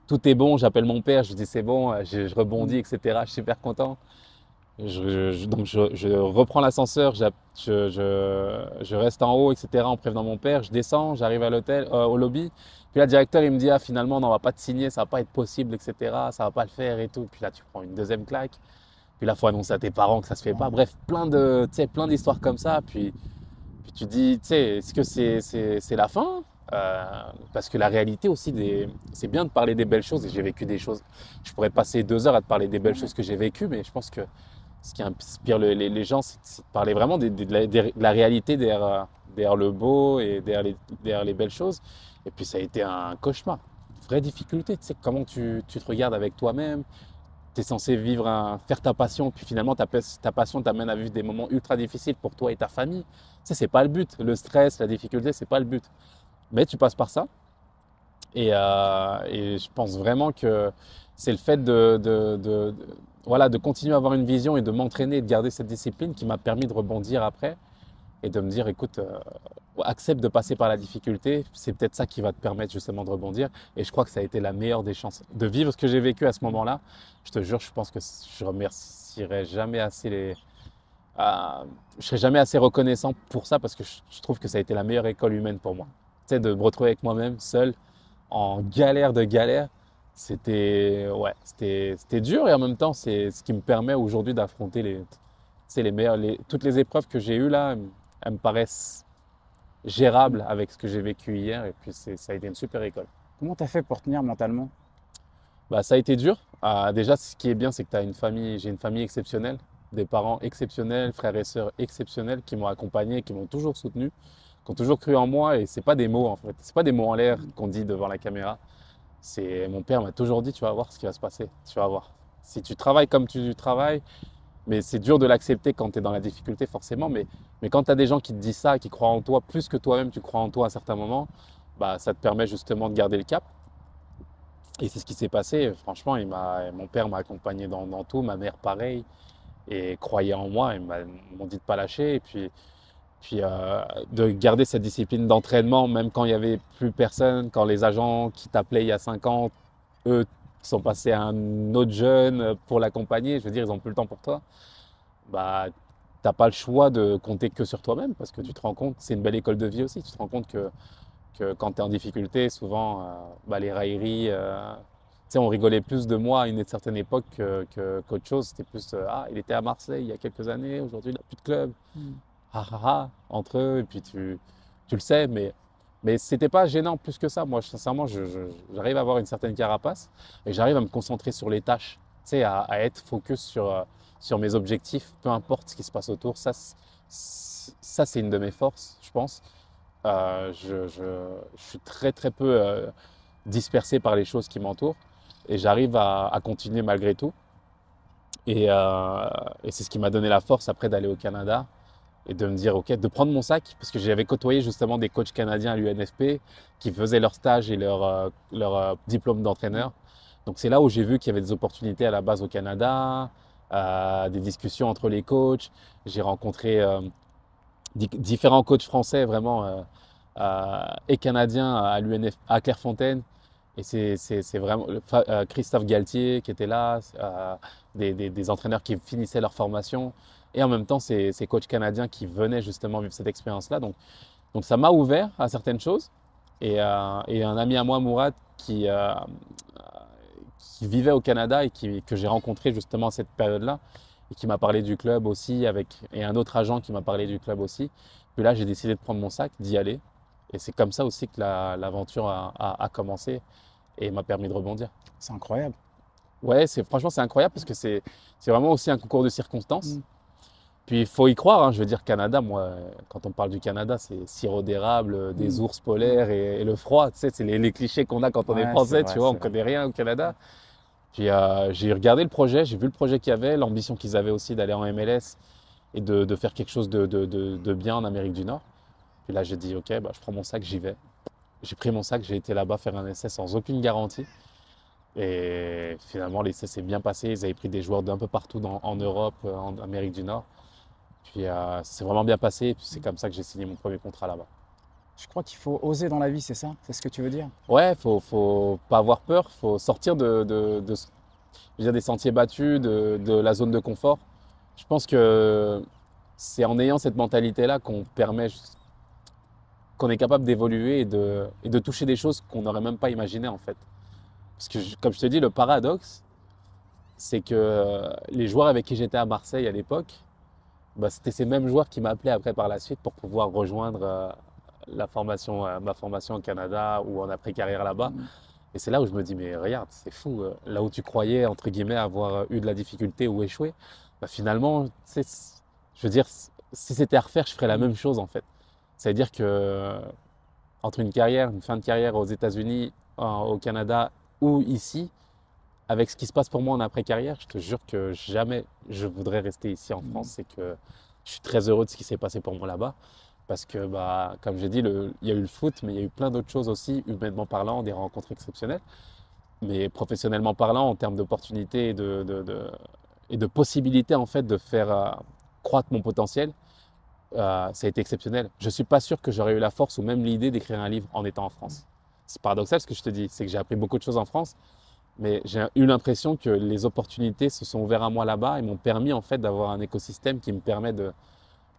Tout est bon, j'appelle mon père, je lui dis c'est bon, je rebondis, etc. Je suis super content. Donc je reprends l'ascenseur, je reste en haut, etc. en prévenant mon père. Je descends, j'arrive à l'hôtel, au lobby. Puis là, le directeur, il me dit, ah, finalement, non, on va pas te signer, ça va pas être possible, etc. Ça va pas le faire et tout. Puis là, tu prends une deuxième claque. Puis là, il faut annoncer à tes parents que ça se fait pas. Bref, plein d'histoires comme ça. Puis tu dis, tu sais, est-ce que c'est la fin? Parce que la réalité aussi, c'est bien de parler des belles choses. Et j'ai vécu des choses. Je pourrais passer 2 heures à te parler des belles choses que j'ai vécues, mais je pense que ce qui inspire les gens, c'est de parler vraiment de la réalité derrière le beau et derrière les belles choses. Et puis ça a été un cauchemar, une vraie difficulté. Tu sais, comment tu te regardes avec toi-même. Tu es censé faire ta passion, puis finalement ta passion t'amène à vivre des moments ultra difficiles pour toi et ta famille. Tu sais, c'est pas le but. Le stress, la difficulté, c'est pas le but. Mais tu passes par ça. Et je pense vraiment que c'est le fait voilà, de continuer à avoir une vision et de m'entraîner et de garder cette discipline qui m'a permis de rebondir après et de me dire, écoute, accepte de passer par la difficulté, c'est peut-être ça qui va te permettre justement de rebondir. Et je crois que ça a été la meilleure des chances. De vivre ce que j'ai vécu à ce moment-là, je te jure, je pense que je remercierai jamais assez je serai jamais assez reconnaissant pour ça parce que je trouve que ça a été la meilleure école humaine pour moi. Tu sais, de me retrouver avec moi-même, seul, en galère de galère, c'était dur et en même temps, c'est ce qui me permet aujourd'hui d'affronter toutes les épreuves que j'ai eues là, elles me paraissent gérables avec ce que j'ai vécu hier et puis ça a été une super école. Comment tu as fait pour tenir mentalement? Bah, ça a été dur. Déjà, ce qui est bien, c'est que j'ai une famille exceptionnelle, des parents exceptionnels, frères et sœurs exceptionnels qui m'ont accompagné, qui m'ont toujours soutenu, qui ont toujours cru en moi. Et c'est pas des mots en fait, c'est pas des mots en l'air qu'on dit devant la caméra. Mon père m'a toujours dit, tu vas voir ce qui va se passer, tu vas voir. Si tu travailles comme tu travailles, mais c'est dur de l'accepter quand tu es dans la difficulté forcément, mais quand tu as des gens qui te disent ça, qui croient en toi, plus que toi-même tu crois en toi à certains moments, bah, ça te permet justement de garder le cap. Et c'est ce qui s'est passé. Franchement, mon père m'a accompagné dans tout, ma mère pareil, et croyait en moi, ils m'ont dit de ne pas lâcher. Et puis de garder cette discipline d'entraînement, même quand il n'y avait plus personne, quand les agents qui t'appelaient il y a 5 ans, eux, sont passés à un autre jeune pour l'accompagner, je veux dire, ils n'ont plus le temps pour toi. Bah, tu n'as pas le choix de compter que sur toi-même parce que tu te rends compte, c'est une belle école de vie aussi, tu te rends compte que quand tu es en difficulté, souvent, les railleries, tu sais, on rigolait plus de moi à une certaine époque qu'autre chose. C'était plus, il était à Marseille il y a quelques années, aujourd'hui il n'a plus de club. Entre eux, et puis tu le sais, mais c'était pas gênant plus que ça. Moi, sincèrement, j'arrive à avoir une certaine carapace et j'arrive à me concentrer sur les tâches, tu sais, à être focus sur mes objectifs, peu importe ce qui se passe autour. Ça, c'est une de mes forces, je pense. Je suis très très peu dispersé par les choses qui m'entourent et j'arrive à continuer malgré tout. Et c'est ce qui m'a donné la force après d'aller au Canada et de me dire, ok, de prendre mon sac, parce que j'avais côtoyé justement des coachs canadiens à l'UNFP qui faisaient leur stage et leur diplôme d'entraîneur. Donc c'est là où j'ai vu qu'il y avait des opportunités à la base au Canada, des discussions entre les coachs. J'ai rencontré différents coachs français vraiment et canadiens à l'UNFP, à Clairefontaine. Et c'est vraiment Christophe Galtier qui était là, des entraîneurs qui finissaient leur formation. Et en même temps, ces coachs canadiens qui venaient justement vivre cette expérience-là. Donc ça m'a ouvert à certaines choses. Et un ami à moi, Mourad, qui vivait au Canada et que j'ai rencontré justement à cette période-là, et qui m'a parlé du club aussi, et un autre agent qui m'a parlé du club aussi. Puis là, j'ai décidé de prendre mon sac, d'y aller. Et c'est comme ça aussi que l'aventure a commencé et m'a permis de rebondir. C'est incroyable. Ouais, franchement, c'est incroyable parce que c'est vraiment aussi un concours de circonstances. Puis il faut y croire, hein. Je veux dire, Canada, moi, quand on parle du Canada, c'est sirop d'érable, des ours polaires et le froid. Tu sais, c'est les clichés qu'on a quand on est Ouais, français, c'est tu vrai, vois, on c'est vrai. connaît rien au Canada. Puis j'ai regardé le projet, j'ai vu le projet qu'il y avait, l'ambition qu'ils avaient aussi d'aller en MLS et de faire quelque chose de bien en Amérique du Nord. Puis là, j'ai dit, ok, bah, je prends mon sac, j'y vais. J'ai pris mon sac, j'ai été là-bas faire un essai sans aucune garantie. Et finalement, l'essai s'est bien passé. Ils avaient pris des joueurs d'un peu partout en Europe, en Amérique du Nord. Puis c'est vraiment bien passé. Et puis c'est comme ça que j'ai signé mon premier contrat là-bas. Je crois qu'il faut oser dans la vie, c'est ça? C'est ce que tu veux dire? Ouais, faut pas avoir peur. Faut sortir je veux dire, des sentiers battus, de la zone de confort. Je pense que c'est en ayant cette mentalité-là qu'on est capable d'évoluer et de toucher des choses qu'on n'aurait même pas imaginées en fait. Parce que, comme je te dis, le paradoxe, c'est que les joueurs avec qui j'étais à Marseille à l'époque, bah, c'était ces mêmes joueurs qui m'appelaient après par la suite pour pouvoir rejoindre ma formation au Canada ou en après-carrière là-bas. Et c'est là où je me dis, mais regarde, c'est fou, là où tu croyais, entre guillemets, avoir eu de la difficulté ou échoué, bah, finalement, tu sais, je veux dire, si c'était à refaire, je ferais la même chose en fait. C'est-à-dire que entre une fin de carrière aux États-Unis, au Canada ou ici, avec ce qui se passe pour moi en après-carrière, je te jure que jamais je voudrais rester ici en France. C'est que je suis très heureux de ce qui s'est passé pour moi là-bas. Parce que, bah, comme j'ai dit, il y a eu le foot, mais il y a eu plein d'autres choses aussi, humainement parlant, des rencontres exceptionnelles. Mais professionnellement parlant, en termes d'opportunités et de possibilités en fait de faire croître mon potentiel, ça a été exceptionnel. Je ne suis pas sûr que j'aurais eu la force ou même l'idée d'écrire un livre en étant en France. C'est paradoxal ce que je te dis, c'est que j'ai appris beaucoup de choses en France, mais j'ai eu l'impression que les opportunités se sont ouvertes à moi là-bas et m'ont permis en fait d'avoir un écosystème qui me permet tu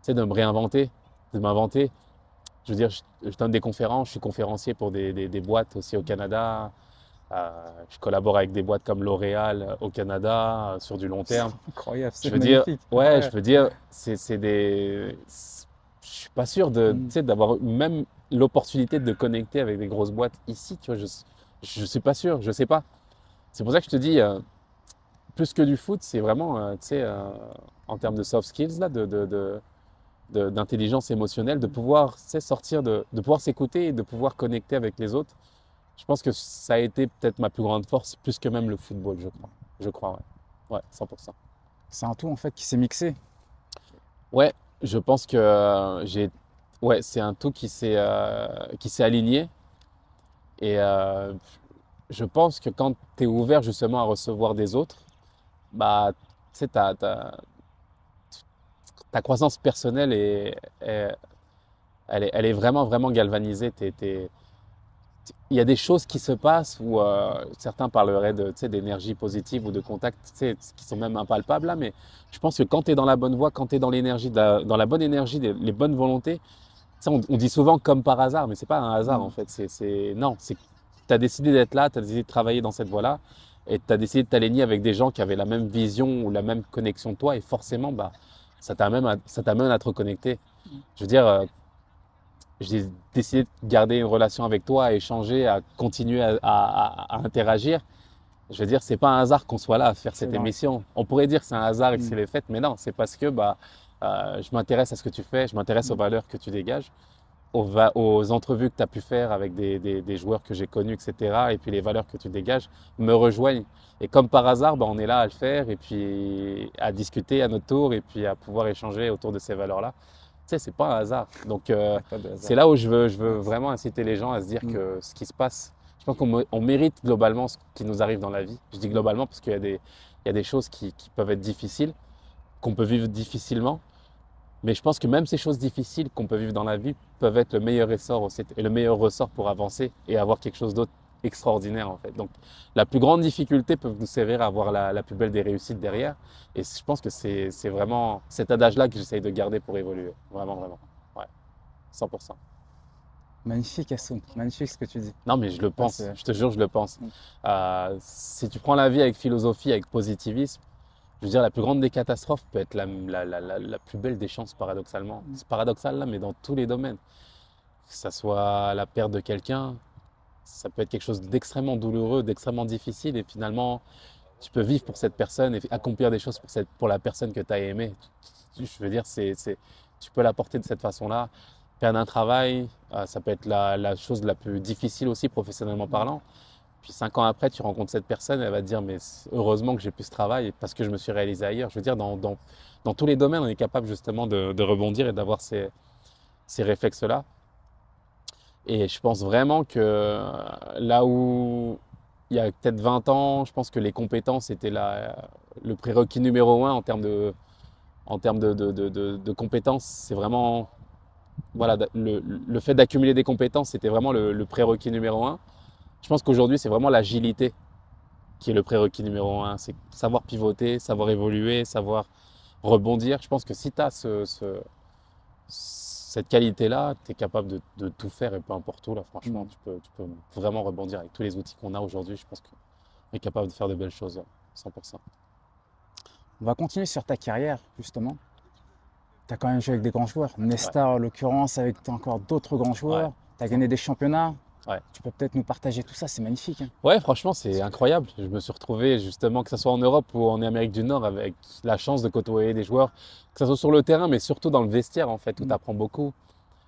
sais, de me réinventer, de m'inventer. Je veux dire, je donne des conférences, je suis conférencier pour des boîtes aussi au Canada. Je collabore avec des boîtes comme L'Oréal au Canada sur du long terme. Incroyable, Je c'est veux dire, magnifique. ouais, je veux dire, je suis pas sûr tu sais, d'avoir même l'opportunité de connecter avec des grosses boîtes ici, tu vois, je suis pas sûr, je sais pas. C'est pour ça que je te dis, plus que du foot, c'est vraiment, tu sais, en termes de soft skills, là, d'intelligence émotionnelle, de pouvoir, tu sais, sortir, de pouvoir s'écouter et de pouvoir connecter avec les autres. Je pense que ça a été peut-être ma plus grande force, plus que même le football, je crois. Je crois, ouais. Ouais, 100%. C'est un tout en fait qui s'est mixé. Ouais, je pense que ouais, c'est un tout qui s'est aligné. Et je pense que quand tu es ouvert justement à recevoir des autres, bah, tu sais, ta croissance personnelle elle est vraiment, vraiment galvanisée. Il y a des choses qui se passent où certains parleraient tu sais, d'énergie positive ou de contact, tu sais, qui sont même impalpables là, mais je pense que quand tu es dans la bonne voie, quand tu es dans l'énergie, dans la bonne énergie, les bonnes volontés, tu sais, on dit souvent comme par hasard, mais c'est pas un hasard en fait. Non, c'est que tu as décidé d'être là, tu as décidé de travailler dans cette voie-là, et tu as décidé de t'aligner avec des gens qui avaient la même vision ou la même connexion que toi, et forcément, bah, ça t'amène à te reconnecter. Je veux dire, j'ai décidé de garder une relation avec toi, à échanger, à continuer à interagir. Je veux dire, c'est pas un hasard qu'on soit là à faire cette C'est vrai. émission. On pourrait dire que c'est un hasard et que c'est les fêtes, mais non, c'est parce que bah, je m'intéresse à ce que tu fais, je m'intéresse aux valeurs que tu dégages, aux entrevues que tu as pu faire avec des joueurs que j'ai connus, etc. Et puis les valeurs que tu dégages me rejoignent. Et comme par hasard, bah, on est là à le faire et puis à discuter à notre tour et puis à pouvoir échanger autour de ces valeurs-là. Tu sais, c'est pas un hasard. Donc, Pas de hasard. c'est là où je veux vraiment inciter les gens à se dire que ce qui se passe, je pense qu'on mérite globalement ce qui nous arrive dans la vie. Je dis globalement parce qu'il y a des choses qui peuvent être difficiles, qu'on peut vivre difficilement. Mais je pense que même ces choses difficiles qu'on peut vivre dans la vie peuvent être le meilleur ressort aussi, et le meilleur ressort pour avancer et avoir quelque chose d'autre extraordinaire en fait. Donc la plus grande difficulté peut nous servir à avoir la plus belle des réussites derrière. Et je pense que c'est vraiment cet adage-là que j'essaye de garder pour évoluer. Vraiment, vraiment. Ouais, 100%. Magnifique, Assoun. Magnifique ce que tu dis. Non, mais je le pense. c'est- Je te jure, je le pense. Si tu prends la vie avec philosophie, avec positivisme, je veux dire, la plus grande des catastrophes peut être la plus belle des chances, paradoxalement. C'est paradoxal là, mais dans tous les domaines. Que ça soit la perte de quelqu'un, ça peut être quelque chose d'extrêmement douloureux, d'extrêmement difficile, et finalement, tu peux vivre pour cette personne et accomplir des choses pour la personne que tu as aimée. je veux dire, tu peux l'apporter de cette façon-là. Perdre un travail, ça peut être la chose la plus difficile aussi, professionnellement parlant. Puis 5 ans après, tu rencontres cette personne, elle va te dire, mais heureusement que j'ai plus ce travail parce que je me suis réalisé ailleurs. Je veux dire, dans tous les domaines, on est capable justement de rebondir et d'avoir ces réflexes-là. Et je pense vraiment que là où il y a peut-être 20 ans, je pense que les compétences étaient le prérequis numéro un en termes de compétences. C'est vraiment, voilà, le fait d'accumuler des compétences, c'était vraiment le prérequis numéro un. Je pense qu'aujourd'hui, c'est vraiment l'agilité qui est le prérequis numéro un. C'est savoir pivoter, savoir évoluer, savoir rebondir. Je pense que si tu as cette qualité-là, tu es capable de tout faire et peu importe où. Là, franchement, tu peux vraiment rebondir avec tous les outils qu'on a aujourd'hui. Je pense qu'on est capable de faire de belles choses, 100%. On va continuer sur ta carrière, justement. Tu as quand même joué avec des grands joueurs. Nesta, en l'occurrence, avec encore d'autres grands joueurs. Ouais. Tu as gagné des championnats. Ouais. Tu peux peut-être nous partager tout ça, c'est magnifique. Hein. Ouais, franchement, c'est incroyable. Je me suis retrouvé justement, que ce soit en Europe ou en Amérique du Nord, avec la chance de côtoyer des joueurs, que ce soit sur le terrain, mais surtout dans le vestiaire, en fait, où tu apprends beaucoup.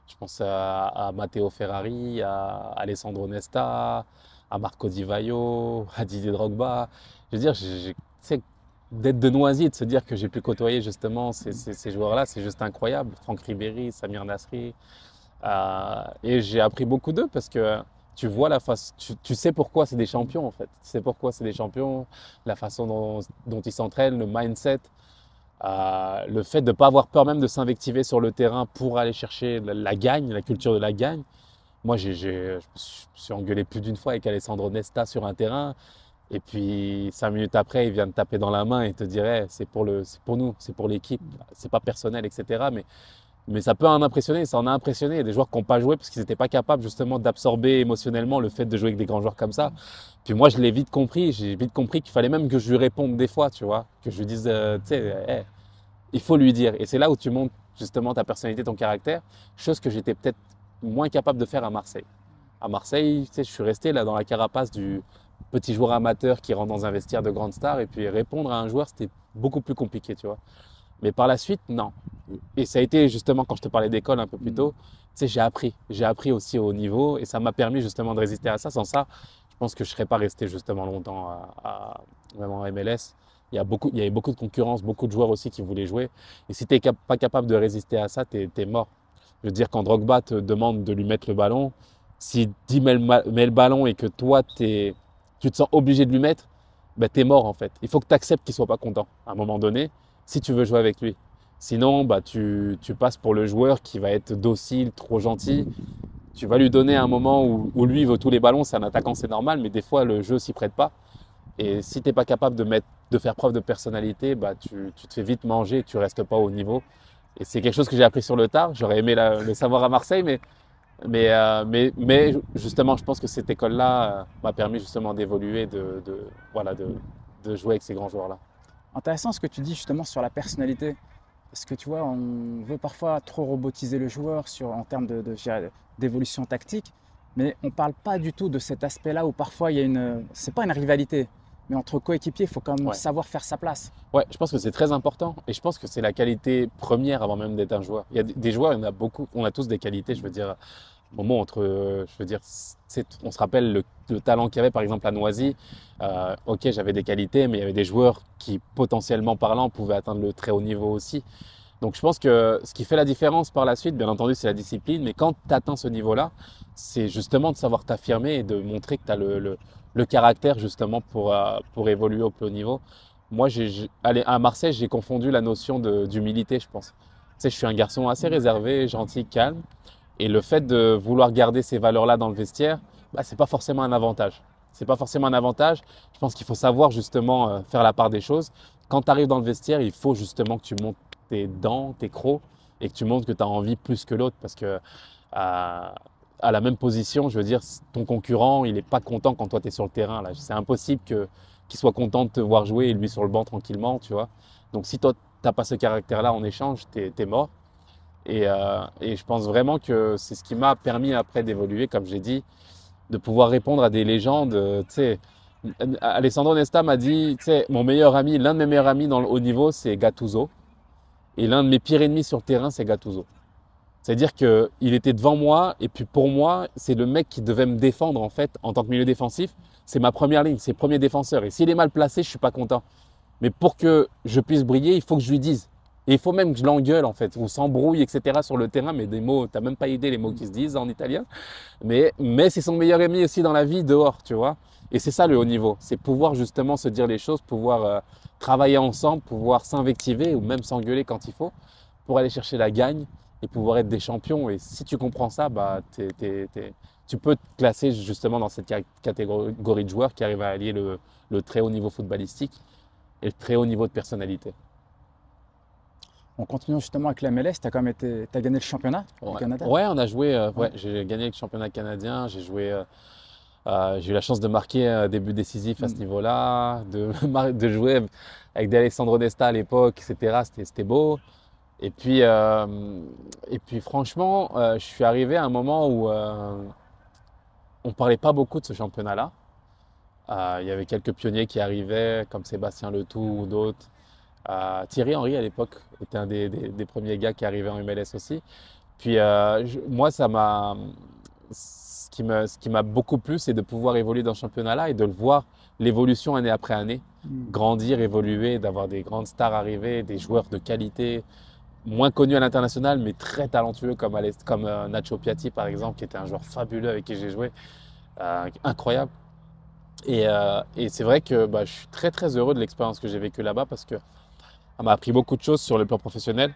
Je pense à Matteo Ferrari, à Alessandro Nesta, à Marco Di Vaio, à Didier Drogba. Je veux dire, d'être de Noisy et de se dire que j'ai pu côtoyer justement ces joueurs-là, c'est juste incroyable. Franck Ribéry, Samir Nasri. Et j'ai appris beaucoup d'eux parce que tu vois tu sais pourquoi c'est des champions en fait. Tu sais pourquoi c'est des champions, la façon dont ils s'entraînent, le mindset, le fait de ne pas avoir peur même de s'invectiver sur le terrain pour aller chercher la gagne, la culture de la gagne. Moi, je me suis engueulé plus d'une fois avec Alessandro Nesta sur un terrain. Et puis 5 minutes après, il vient te taper dans la main et te dirait c'est pour nous, c'est pour l'équipe, c'est pas personnel, etc. Mais ça peut en impressionner, ça en a impressionné. Il y a des joueurs qui n'ont pas joué parce qu'ils n'étaient pas capables justement d'absorber émotionnellement le fait de jouer avec des grands joueurs comme ça. Puis moi, je l'ai vite compris. J'ai vite compris qu'il fallait même que je lui réponde des fois, tu vois. Que je lui dise, tu sais, il faut lui dire. Et c'est là où tu montres justement ta personnalité, ton caractère. Chose que j'étais peut-être moins capable de faire à Marseille. À Marseille, tu sais, je suis resté là dans la carapace du petit joueur amateur qui rentre dans un vestiaire de grande star. Et puis répondre à un joueur, c'était beaucoup plus compliqué, tu vois. Mais par la suite, non. Et ça a été justement quand je te parlais d'école un peu plus tôt, tu sais, j'ai appris. J'ai appris aussi au niveau et ça m'a permis justement de résister à ça. Sans ça, je pense que je ne serais pas resté justement longtemps vraiment en MLS. Il y avait beaucoup de concurrence, beaucoup de joueurs aussi qui voulaient jouer. Et si tu n'es pas capable de résister à ça, tu es mort. Je veux dire, quand Drogba te demande de lui mettre le ballon, s'il dit met le ballon et que toi, tu te sens obligé de lui mettre, ben, tu es mort en fait. Il faut que tu acceptes qu'il ne soit pas content à un moment donné si tu veux jouer avec lui. Sinon, bah, tu passes pour le joueur qui va être docile, trop gentil. Tu vas lui donner un moment où lui veut tous les ballons, c'est un attaquant, c'est normal, mais des fois le jeu s'y prête pas. Et si tu n'es pas capable de faire preuve de personnalité, bah, tu te fais vite manger et tu ne restes pas au niveau. Et c'est quelque chose que j'ai appris sur le tard. J'aurais aimé le savoir à Marseille, mais justement, je pense que cette école-là m'a permis justement d'évoluer, de jouer avec ces grands joueurs-là. Intéressant ce que tu dis justement sur la personnalité. Parce que tu vois, on veut parfois trop robotiser le joueur en termes d'évolution tactique, mais on ne parle pas du tout de cet aspect-là où parfois il y a c'est pas une rivalité, mais entre coéquipiers, il faut quand même savoir faire sa place. Ouais, je pense que c'est très important et je pense que c'est la qualité première avant même d'être un joueur. Il y a des joueurs, il y en a beaucoup, on a tous des qualités, je veux dire, on se rappelle le talent qu'il y avait par exemple à Noisy. Ok, j'avais des qualités, mais il y avait des joueurs qui potentiellement parlant pouvaient atteindre le très haut niveau aussi. Donc je pense que ce qui fait la différence par la suite, bien entendu, c'est la discipline, mais quand tu atteins ce niveau-là, c'est justement de savoir t'affirmer et de montrer que tu as le caractère justement pour évoluer au plus haut niveau. Moi, à Marseille, j'ai confondu la notion d'humilité, je pense. Tu sais, je suis un garçon assez réservé, gentil, calme. Et le fait de vouloir garder ces valeurs-là dans le vestiaire, bah, ce n'est pas forcément un avantage. C'est pas forcément un avantage. Je pense qu'il faut savoir justement faire la part des choses. Quand tu arrives dans le vestiaire, il faut justement que tu montes tes dents, tes crocs et que tu montres que tu as envie plus que l'autre. Parce que à la même position, je veux dire, ton concurrent, il n'est pas content quand toi tu es sur le terrain. C'est impossible qu'il soit content de te voir jouer et lui sur le banc tranquillement, tu vois. Donc si toi, tu n'as pas ce caractère-là en échange, tu es mort. Et je pense vraiment que c'est ce qui m'a permis après d'évoluer, comme j'ai dit, de pouvoir répondre à des légendes. Tu sais, Alessandro Nesta m'a dit, tu sais, l'un de mes meilleurs amis dans le haut niveau, c'est Gattuso. Et l'un de mes pires ennemis sur le terrain, c'est Gattuso. C'est-à-dire qu'il était devant moi, et puis pour moi, c'est le mec qui devait me défendre en fait en tant que milieu défensif. C'est ma première ligne, c'est le premier défenseur. Et s'il est mal placé, je ne suis pas content. Mais pour que je puisse briller, il faut que je lui dise. Et il faut même que je l'engueule en fait. On s'embrouille, etc. sur le terrain, mais des mots, tu n'as même pas idée les mots qui se disent en italien. Mais c'est son meilleur ami aussi dans la vie, dehors, tu vois. Et c'est ça le haut niveau. C'est pouvoir justement se dire les choses, pouvoir travailler ensemble, pouvoir s'invectiver ou même s'engueuler quand il faut pour aller chercher la gagne et pouvoir être des champions. Et si tu comprends ça, bah, tu peux te classer justement dans cette catégorie de joueurs qui arrivent à allier le très haut niveau footballistique et le très haut niveau de personnalité. On continue justement avec la MLS, tu as gagné le championnat du Canada. Ouais, on a joué, j'ai gagné le championnat canadien, j'ai joué, j'ai eu la chance de marquer un début décisif à ce niveau-là, de jouer avec Alessandro Nesta à l'époque, etc. C'était beau. Et puis franchement, je suis arrivé à un moment où on ne parlait pas beaucoup de ce championnat-là. Il y avait quelques pionniers qui arrivaient, comme Sébastien Letou ou d'autres. Thierry Henry à l'époque était un des premiers gars qui arrivait en MLS aussi. Puis moi, ce qui m'a beaucoup plu, c'est de pouvoir évoluer dans ce championnat-là et de le voir l'évolution année après année, grandir, évoluer, d'avoir des grandes stars arriver, des joueurs de qualité, moins connus à l'international, mais très talentueux comme Nacho Piatti par exemple, qui était un joueur fabuleux avec qui j'ai joué, incroyable. Et c'est vrai que je suis très très heureux de l'expérience que j'ai vécue là-bas parce que ça m'a appris beaucoup de choses sur le plan professionnel,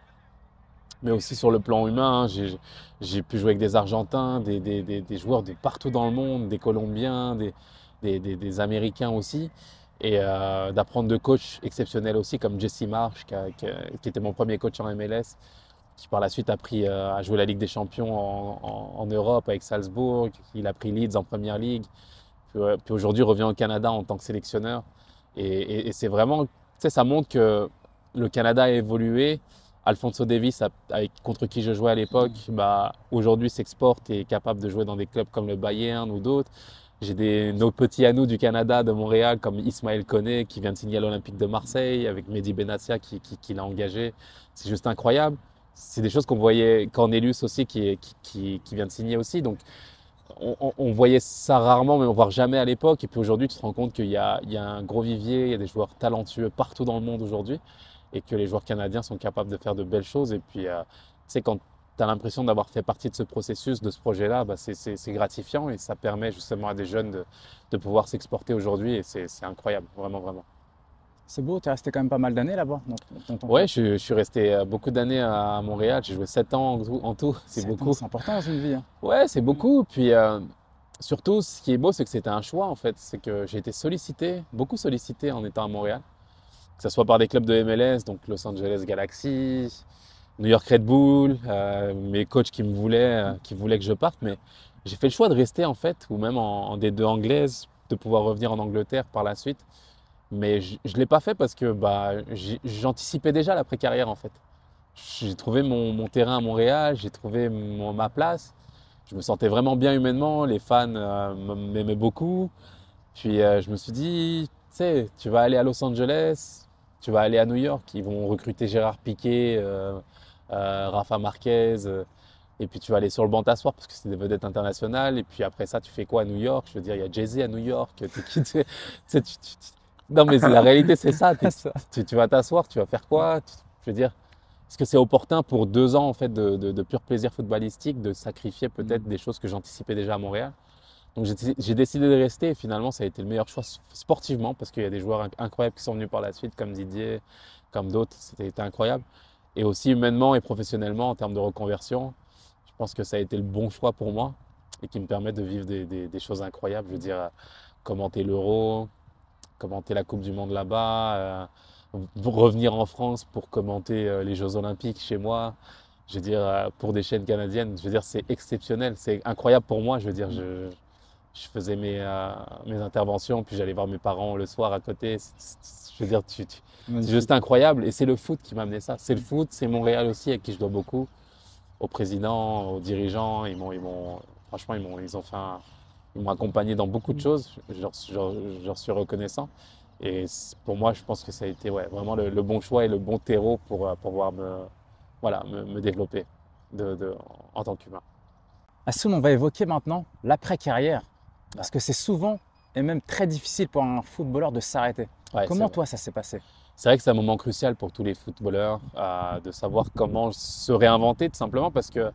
mais aussi sur le plan humain. J'ai pu jouer avec des Argentins, des joueurs de partout dans le monde, des Colombiens, des Américains aussi, et d'apprendre de coachs exceptionnels aussi comme Jesse Marsh, qui était mon premier coach en MLS, qui par la suite a appris à jouer la Ligue des Champions en Europe avec Salzbourg. Il a pris Leeds en Première Ligue. Puis aujourd'hui, revient au Canada en tant que sélectionneur. Et c'est vraiment, tu sais, ça montre que le Canada a évolué. Alphonso Davies, contre qui je jouais à l'époque, aujourd'hui s'exporte et est capable de jouer dans des clubs comme le Bayern ou d'autres. J'ai nos petits à nous du Canada, de Montréal, comme Ismaël Koné, qui vient de signer à l'Olympique de Marseille, avec Mehdi Benatia qui l'a engagé. C'est juste incroyable. C'est des choses qu'on voyait, Cornelius aussi, qui vient de signer aussi. Donc, on voyait ça rarement, mais voire jamais à l'époque. Et puis aujourd'hui, tu te rends compte qu'il y a un gros vivier, il y a des joueurs talentueux partout dans le monde aujourd'hui, et que les joueurs canadiens sont capables de faire de belles choses. Et puis, tu sais, quand tu as l'impression d'avoir fait partie de ce processus, de ce projet-là, c'est gratifiant et ça permet justement à des jeunes de pouvoir s'exporter aujourd'hui. Et c'est incroyable, vraiment, vraiment. C'est beau, tu es resté quand même pas mal d'années là-bas. Ouais, je suis resté beaucoup d'années à Montréal. J'ai joué 7 ans en tout. C'est beaucoup. C'est important dans une vie. Hein. Ouais, c'est beaucoup. Puis surtout, ce qui est beau, c'est que c'était un choix en fait. C'est que j'ai été sollicité, beaucoup sollicité en étant à Montréal. Que ce soit par des clubs de MLS, donc Los Angeles Galaxy, New York Red Bull, mes coachs qui voulaient que je parte. Mais j'ai fait le choix de rester en fait, ou même en D2 anglaise, de pouvoir revenir en Angleterre par la suite. Mais je ne l'ai pas fait parce que j'anticipais déjà l'après-carrière en fait. J'ai trouvé mon terrain à Montréal, j'ai trouvé ma place. Je me sentais vraiment bien humainement, les fans m'aimaient beaucoup. Puis je me suis dit, tu sais, tu vas aller à Los Angeles, tu vas aller à New York, ils vont recruter Gérard Piqué, Rafa Marquez, et puis tu vas aller sur le banc t'asseoir parce que c'est des vedettes internationales. Et puis après ça, tu fais quoi à New York? Je veux dire, il y a Jay-Z à New York, non, mais la réalité, c'est ça. Tu vas t'asseoir, tu vas faire quoi? Je veux dire, est-ce que c'est opportun pour 2 ans en fait, de pur plaisir footballistique, de sacrifier peut-être des choses que j'anticipais déjà à Montréal? Donc j'ai décidé de rester et finalement, ça a été le meilleur choix sportivement parce qu'il y a des joueurs incroyables qui sont venus par la suite, comme Didier, comme d'autres. C'était incroyable. Et aussi humainement et professionnellement, en termes de reconversion, je pense que ça a été le bon choix pour moi et qui me permet de vivre des choses incroyables. Je veux dire, commenter l'Euro, commenter la Coupe du Monde là-bas, revenir en France pour commenter les Jeux Olympiques chez moi. Je veux dire, pour des chaînes canadiennes, je veux dire, c'est exceptionnel, c'est incroyable pour moi. Je veux dire, je faisais mes interventions, puis j'allais voir mes parents le soir à côté. Je veux dire, c'est juste incroyable. Et c'est le foot qui m'a amené ça. C'est le foot, c'est Montréal aussi, à qui je dois beaucoup. Au président, aux dirigeants, franchement, ils m'ont accompagné dans beaucoup de choses. Je leur suis reconnaissant. Pour moi, je pense que ça a été vraiment le bon choix et le bon terreau pour pouvoir me développer en tant qu'humain. Assoun, on va évoquer maintenant l'après-carrière. Parce que c'est souvent et même très difficile pour un footballeur de s'arrêter. Ouais, Comment toi ça s'est passé? C'est vrai que c'est un moment crucial pour tous les footballeurs de savoir comment se réinventer tout simplement parce que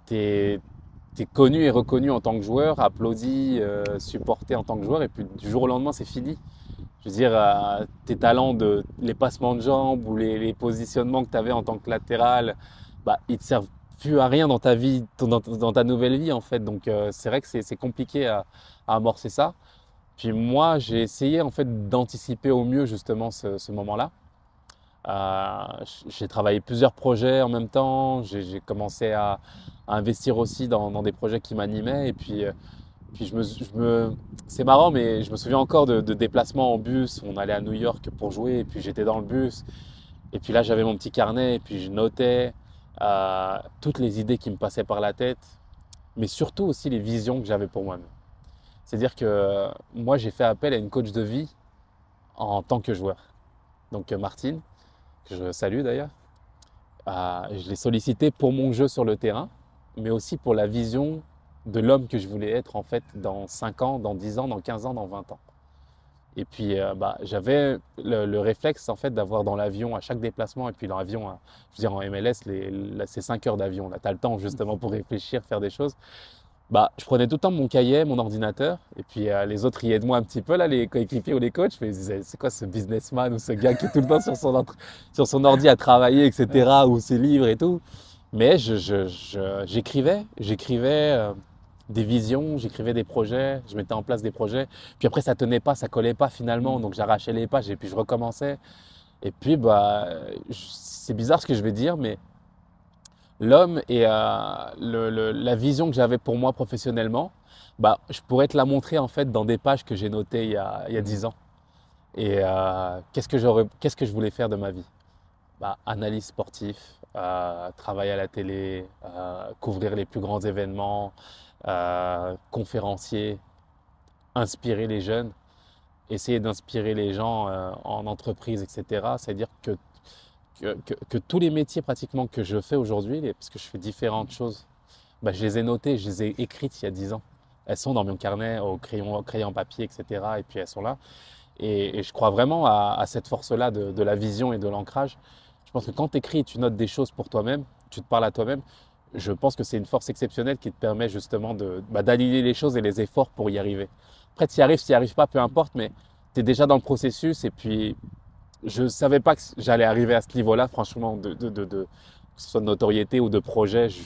tu es connu et reconnu en tant que joueur, applaudi, supporté en tant que joueur et puis du jour au lendemain c'est fini. Je veux dire, tes talents, les passements de jambes ou les positionnements que tu avais en tant que latéral, ils ne te servent plus à rien dans ta vie, dans ta nouvelle vie en fait. Donc c'est vrai que c'est compliqué à amorcer ça. Puis moi, j'ai essayé en fait d'anticiper au mieux justement ce moment-là. J'ai travaillé plusieurs projets en même temps. J'ai commencé à investir aussi dans des projets qui m'animaient. Et puis c'est marrant, mais je me souviens encore de déplacements en bus. On allait à New York pour jouer. Et puis j'étais dans le bus. Et puis là, j'avais mon petit carnet. Et puis je notais toutes les idées qui me passaient par la tête. Mais surtout aussi les visions que j'avais pour moi-même. C'est-à-dire que moi, j'ai fait appel à une coach de vie en tant que joueur. Donc Martine, que je salue d'ailleurs, je l'ai sollicité pour mon jeu sur le terrain, mais aussi pour la vision de l'homme que je voulais être en fait dans 5 ans, dans 10 ans, dans 15 ans, dans 20 ans. Et puis j'avais le réflexe en fait d'avoir dans l'avion à chaque déplacement, et puis dans l'avion, je veux dire en MLS, c'est 5 heures d'avion, là tu as le temps justement pour réfléchir, faire des choses. Je prenais tout le temps mon cahier, mon ordinateur, et puis les autres riaient de moi un petit peu, là, les coéquipiers ou les coachs, mais ils disaient, c'est quoi ce businessman ou ce gars qui est tout le temps sur son ordi à travailler, etc., ou ses livres et tout. Mais j'écrivais des visions, j'écrivais des projets, je mettais en place des projets, puis après ça tenait pas, ça collait pas finalement, donc j'arrachais les pages et puis je recommençais. Et puis c'est bizarre ce que je vais dire, mais l'homme et la vision que j'avais pour moi professionnellement, je pourrais te la montrer en fait dans des pages que j'ai notées il y a 10 ans. Et qu'est-ce que je voulais faire de ma vie? Analyse sportive, travail à la télé, couvrir les plus grands événements, conférencier, inspirer les jeunes, essayer d'inspirer les gens en entreprise, etc. C'est-à-dire que tous les métiers pratiquement que je fais aujourd'hui, parce que je fais différentes choses, je les ai notées, je les ai écrites il y a 10 ans. Elles sont dans mon carnet, au crayon papier, etc. Et puis elles sont là. Et je crois vraiment à cette force-là de la vision et de l'ancrage. Je pense que quand tu écris et tu notes des choses pour toi-même, tu te parles à toi-même, je pense que c'est une force exceptionnelle qui te permet justement d'aligner les choses et les efforts pour y arriver. Après, tu y arrives pas, peu importe, mais tu es déjà dans le processus et puis je ne savais pas que j'allais arriver à ce niveau-là, franchement, que ce soit de notoriété ou de projet. Je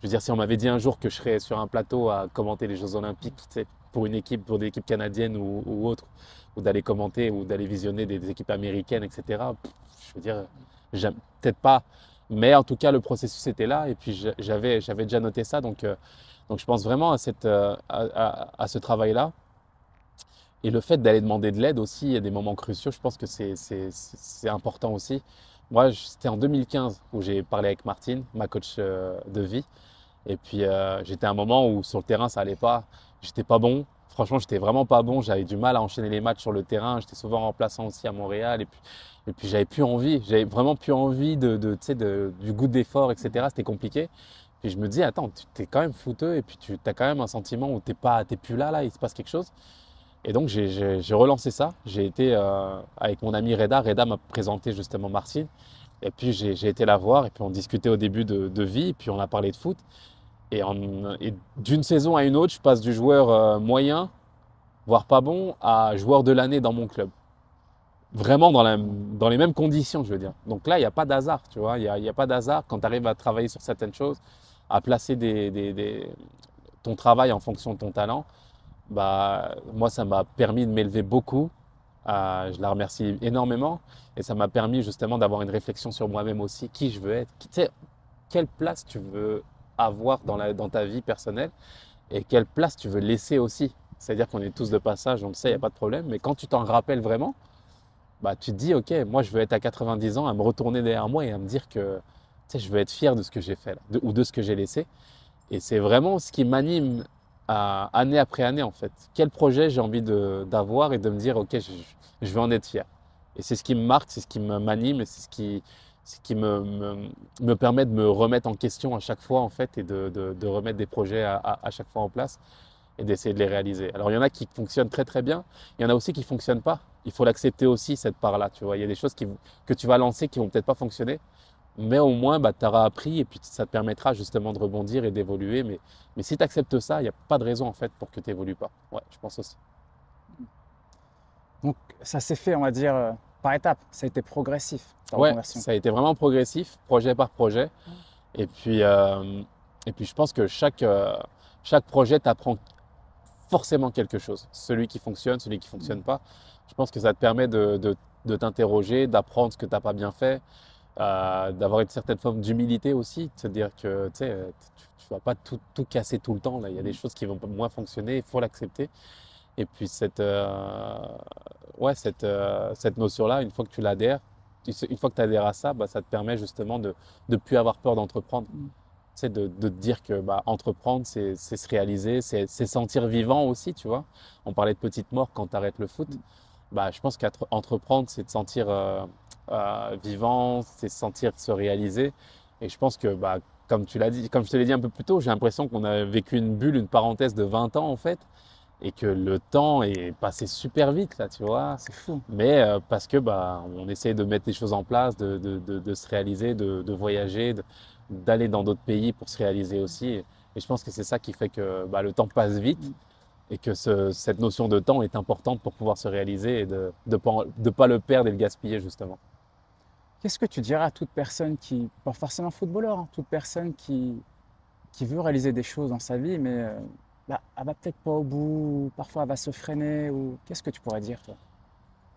veux dire, si on m'avait dit un jour que je serais sur un plateau à commenter les Jeux Olympiques, tu sais, pour des équipes canadiennes ou autres, ou d'aller commenter ou d'aller visionner des équipes américaines, etc., je veux dire, peut-être pas. Mais en tout cas, le processus était là et puis j'avais déjà noté ça. Donc je pense vraiment à ce travail-là. Et le fait d'aller demander de l'aide aussi à des moments cruciaux, je pense que c'est important aussi. Moi, c'était en 2015 où j'ai parlé avec Martine, ma coach de vie. Et puis, j'étais à un moment où sur le terrain, ça allait pas. J'étais pas bon. Franchement, j'étais vraiment pas bon. J'avais du mal à enchaîner les matchs sur le terrain. J'étais souvent remplaçant aussi à Montréal. Et puis j'avais plus envie. J'avais vraiment plus envie du goût d'effort, etc. C'était compliqué. Puis je me dis, attends, tu es quand même fouteux. Et puis tu as quand même un sentiment où t'es plus là, il se passe quelque chose. Et donc, j'ai relancé ça. J'ai été avec mon ami Reda. Reda m'a présenté justement Martine. Et puis, j'ai été la voir. Et puis, on discutait au début de vie. Et puis, on a parlé de foot. Et d'une saison à une autre, je passe du joueur moyen, voire pas bon, à joueur de l'année dans mon club. Vraiment dans les mêmes conditions, je veux dire. Donc là, il n'y a pas d'hasard, tu vois. Il y a pas d'hasard quand tu arrives à travailler sur certaines choses, à placer ton travail en fonction de ton talent. Moi, ça m'a permis de m'élever beaucoup. Je la remercie énormément. Et ça m'a permis justement d'avoir une réflexion sur moi-même aussi, qui je veux être. Tu sais, quelle place tu veux avoir dans ta vie personnelle et quelle place tu veux laisser aussi. C'est-à-dire qu'on est tous de passage, donc ça, il n'y a pas de problème. Mais quand tu t'en rappelles vraiment, tu te dis, ok, moi, je veux être à 90 ans, à me retourner derrière moi et à me dire que je veux être fier de ce que j'ai fait là, ou de ce que j'ai laissé. Et c'est vraiment ce qui m'anime année après année en fait. Quel projet j'ai envie d'avoir et de me dire ok, je vais en être fier. Et c'est ce qui me marque, c'est ce qui m'anime et c'est ce qui me permet de me remettre en question à chaque fois en fait et de remettre des projets à chaque fois en place et d'essayer de les réaliser. Alors il y en a qui fonctionnent très très bien, il y en a aussi qui ne fonctionnent pas. Il faut l'accepter aussi cette part-là, tu vois. Il y a des choses que tu vas lancer qui vont peut-être pas fonctionner, mais au moins bah, tu auras appris et puis ça te permettra justement de rebondir et d'évoluer. Mais si tu acceptes ça, il n'y a pas de raison en fait pour que tu n'évolues pas. Ouais, je pense aussi. Donc ça s'est fait, on va dire, par étapes. Ça a été progressif, ta Ouais, reconversion. ça a été vraiment progressif, projet par projet. Et puis, euh, et puis je pense que chaque projet t'apprend forcément quelque chose. Celui qui fonctionne, celui qui ne fonctionne pas. Je pense que ça te permet de t'interroger, d'apprendre ce que tu n'as pas bien fait, d'avoir une certaine forme d'humilité aussi, de se dire que tu sais, tu ne vas pas tout casser tout le temps. Là. Il y a des choses qui vont moins fonctionner, il faut l'accepter. Et puis cette notion-là, une fois que tu l'adhères, une fois que tu adhères à ça, bah, ça te permet justement de ne plus avoir peur d'entreprendre. Tu sais, de te dire que bah, entreprendre, c'est se réaliser, c'est sentir vivant aussi, tu vois. On parlait de petite mort quand tu arrêtes le foot. Bah, je pense qu'entreprendre, c'est de sentir vivant, c'est se sentir se réaliser. Et je pense que, bah, comme tu l'as dit, comme je te l'ai dit un peu plus tôt, j'ai l'impression qu'on a vécu une bulle, une parenthèse de 20 ans en fait, et que le temps est passé super vite là, tu vois. C'est fou. Mais parce que bah, on essaye de mettre des choses en place, de se réaliser, de voyager, d'aller dans d'autres pays pour se réaliser aussi. Et je pense que c'est ça qui fait que bah, le temps passe vite et que cette notion de temps est importante pour pouvoir se réaliser et de ne pas le perdre et le gaspiller justement. Qu'est-ce que tu dirais à toute personne qui, pas forcément footballeur, hein, toute personne qui veut réaliser des choses dans sa vie, mais bah, elle va peut-être pas au bout, ou parfois elle va se freiner, ou qu'est-ce que tu pourrais dire, toi?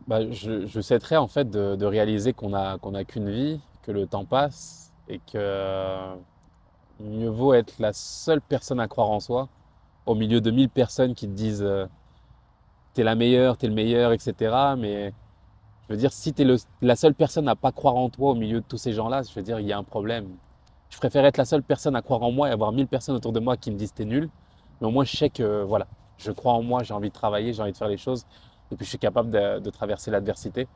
Bah, je souhaiterais en fait de réaliser qu'on a qu'une vie, que le temps passe et que mieux vaut être la seule personne à croire en soi au milieu de 1000 personnes qui te disent t'es la meilleure, t'es le meilleur, etc. Mais je veux dire, si t'es la seule personne à pas croire en toi au milieu de tous ces gens-là, je veux dire, il y a un problème. Je préfère être la seule personne à croire en moi et avoir 1000 personnes autour de moi qui me disent t'es nul. Mais au moins, je sais que voilà, je crois en moi, j'ai envie de travailler, j'ai envie de faire les choses et puis je suis capable de traverser l'adversité.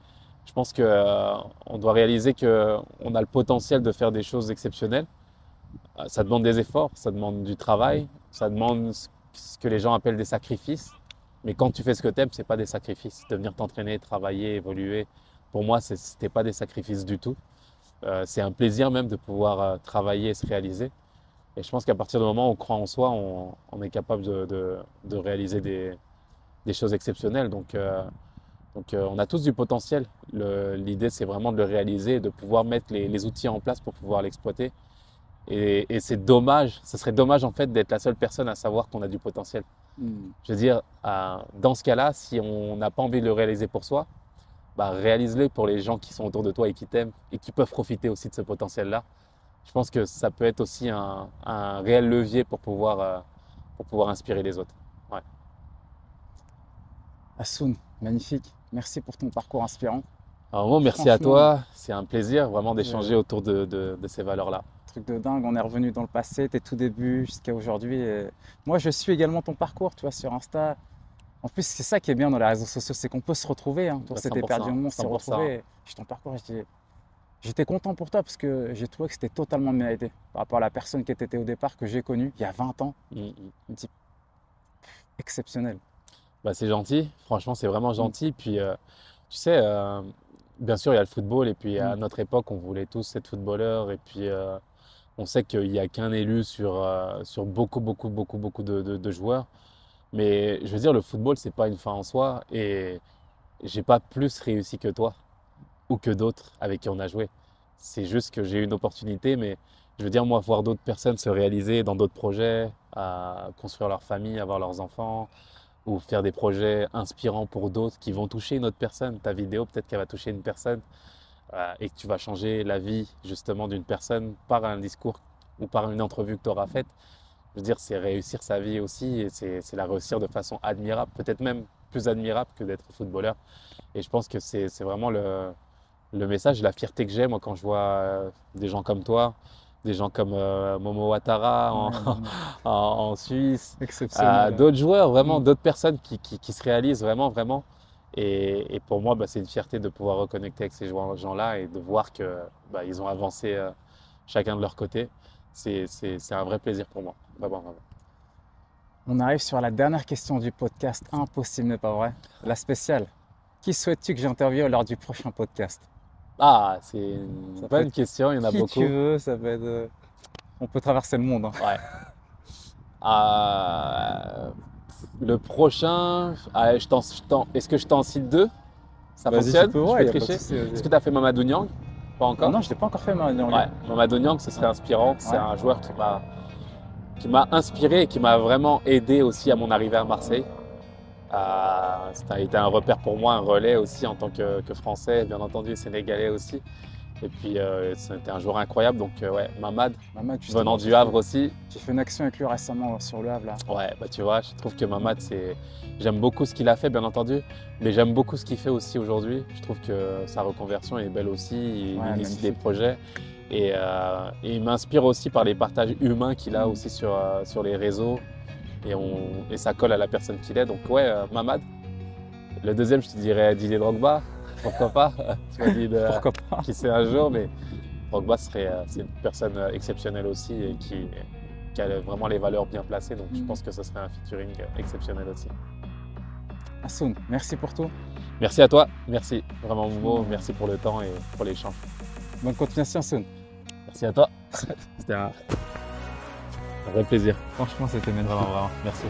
Je pense qu'on doit réaliser qu'on a le potentiel de faire des choses exceptionnelles. Ça demande des efforts, ça demande du travail, ça demande ce que les gens appellent des sacrifices. Mais quand tu fais ce que tu aimes, ce n'est pas des sacrifices. De venir t'entraîner, travailler, évoluer, pour moi, ce n'était pas des sacrifices du tout. C'est un plaisir même de pouvoir travailler et se réaliser. Et je pense qu'à partir du moment où on croit en soi, on est capable de réaliser des choses exceptionnelles. Donc, on a tous du potentiel. L'idée, c'est vraiment de le réaliser et de pouvoir mettre les outils en place pour pouvoir l'exploiter. Et c'est dommage, ce serait dommage en fait d'être la seule personne à savoir qu'on a du potentiel. Je veux dire, dans ce cas-là, si on n'a pas envie de le réaliser pour soi, bah, réalise-le pour les gens qui sont autour de toi et qui t'aiment et qui peuvent profiter aussi de ce potentiel-là. Je pense que ça peut être aussi un réel levier pour pouvoir inspirer les autres. Ouais. Hassoun, magnifique. Merci pour ton parcours inspirant. Alors, moi, merci à Franchement, toi. C'est un plaisir vraiment d'échanger euh, autour de ces valeurs-là. truc de dingue, on est revenu dans le passé, tes tout débuts jusqu'à aujourd'hui. Et moi, je suis également ton parcours, tu vois, sur Insta. En plus, c'est ça qui est bien dans les réseaux sociaux, c'est qu'on peut se retrouver. Hein. Toi, Bah, c'était perdu au 100%, moment, on s'est 100%. retrouvé. Je ton parcours, j'étais content pour toi parce que j'ai trouvé que c'était totalement mérité par rapport à la personne qui était au départ, que j'ai connue il y a 20 ans. Mm, mm. Un type exceptionnel. Bah, c'est gentil, franchement, c'est vraiment Mm, gentil. Puis, tu sais, bien sûr, il y a le football. Et puis, à mm, notre époque, on voulait tous être footballeurs. Et puis, on sait qu'il n'y a qu'un élu sur beaucoup, beaucoup, beaucoup, beaucoup de joueurs. Mais je veux dire, le football, c'est pas une fin en soi. Et j'ai pas plus réussi que toi ou que d'autres avec qui on a joué. C'est juste que j'ai eu une opportunité. Mais je veux dire, moi, voir d'autres personnes se réaliser dans d'autres projets, à construire leur famille, avoir leurs enfants ou faire des projets inspirants pour d'autres qui vont toucher une autre personne. Ta vidéo, peut-être qu'elle va toucher une personne et que tu vas changer la vie justement d'une personne par un discours ou par une entrevue que tu auras faite. Je veux dire, c'est réussir sa vie aussi et c'est la réussir de façon admirable, peut-être même plus admirable que d'être footballeur. Et je pense que c'est vraiment le message, la fierté que j'ai moi quand je vois des gens comme toi des gens comme Momo Ouattara en Suisse, Exceptionnel. d'autres joueurs, vraiment, d'autres personnes qui se réalisent vraiment, vraiment. Et pour moi, c'est une fierté de pouvoir reconnecter avec ces gens-là et de voir que ils ont avancé chacun de leur côté. C'est un vrai plaisir pour moi, vraiment, vraiment. On arrive sur la dernière question du podcast. Impossible, mais pas vrai. La spéciale. Qui souhaites-tu que j'interviewe lors du prochain podcast? Ah, c'est une Ça peut bonne être question, il y en a Qui beaucoup. tu veux, ça peut être. On peut traverser le monde, hein. Ouais. Le prochain, est-ce que je t'en cite deux? Ça Vas-y, fonctionne? tu peux, Je ouais, peux y a pas de tricher? souci, vas-y. Est-ce que tu as fait Mamadou Niang? Pas encore? Non, je l'ai pas encore fait, Marion. Ouais, Mamadou Niang, ce serait inspirant. C'est Ouais. un joueur qui m'a inspiré et qui m'a vraiment aidé aussi à mon arrivée à Marseille. Ça a été un repère pour moi, un relais aussi en tant que Français, bien entendu, Sénégalais aussi. Et puis, c'était un joueur incroyable. Donc, ouais, Mamad, Mamad, justement, venant du Havre aussi. J'ai fait une action avec lui récemment sur le Havre, là. Ouais, tu vois, je trouve que Mamad, j'aime beaucoup ce qu'il a fait, bien entendu, mais j'aime beaucoup ce qu'il fait aussi aujourd'hui. Je trouve que sa reconversion est belle aussi, il Ouais, initie des magnifique. projets et il m'inspire aussi par les partages humains qu'il a aussi sur les réseaux et ça colle à la personne qu'il est. Donc ouais, Mamad. Le deuxième, je te dirais Didier Drogba, pourquoi pas? Tu m'as dit Pourquoi pas? qui sait un jour, mais Drogba c'est une personne exceptionnelle aussi et qui a vraiment les valeurs bien placées. Donc je pense que ce serait un featuring exceptionnel aussi. Hassoun, merci pour tout. Merci à toi, merci vraiment Momo, merci pour le temps et pour l'échange. Bonne continuation, Hassoun. Merci à toi, c'était un vrai plaisir. Franchement, c'était magnifique. Vraiment, vraiment, merci.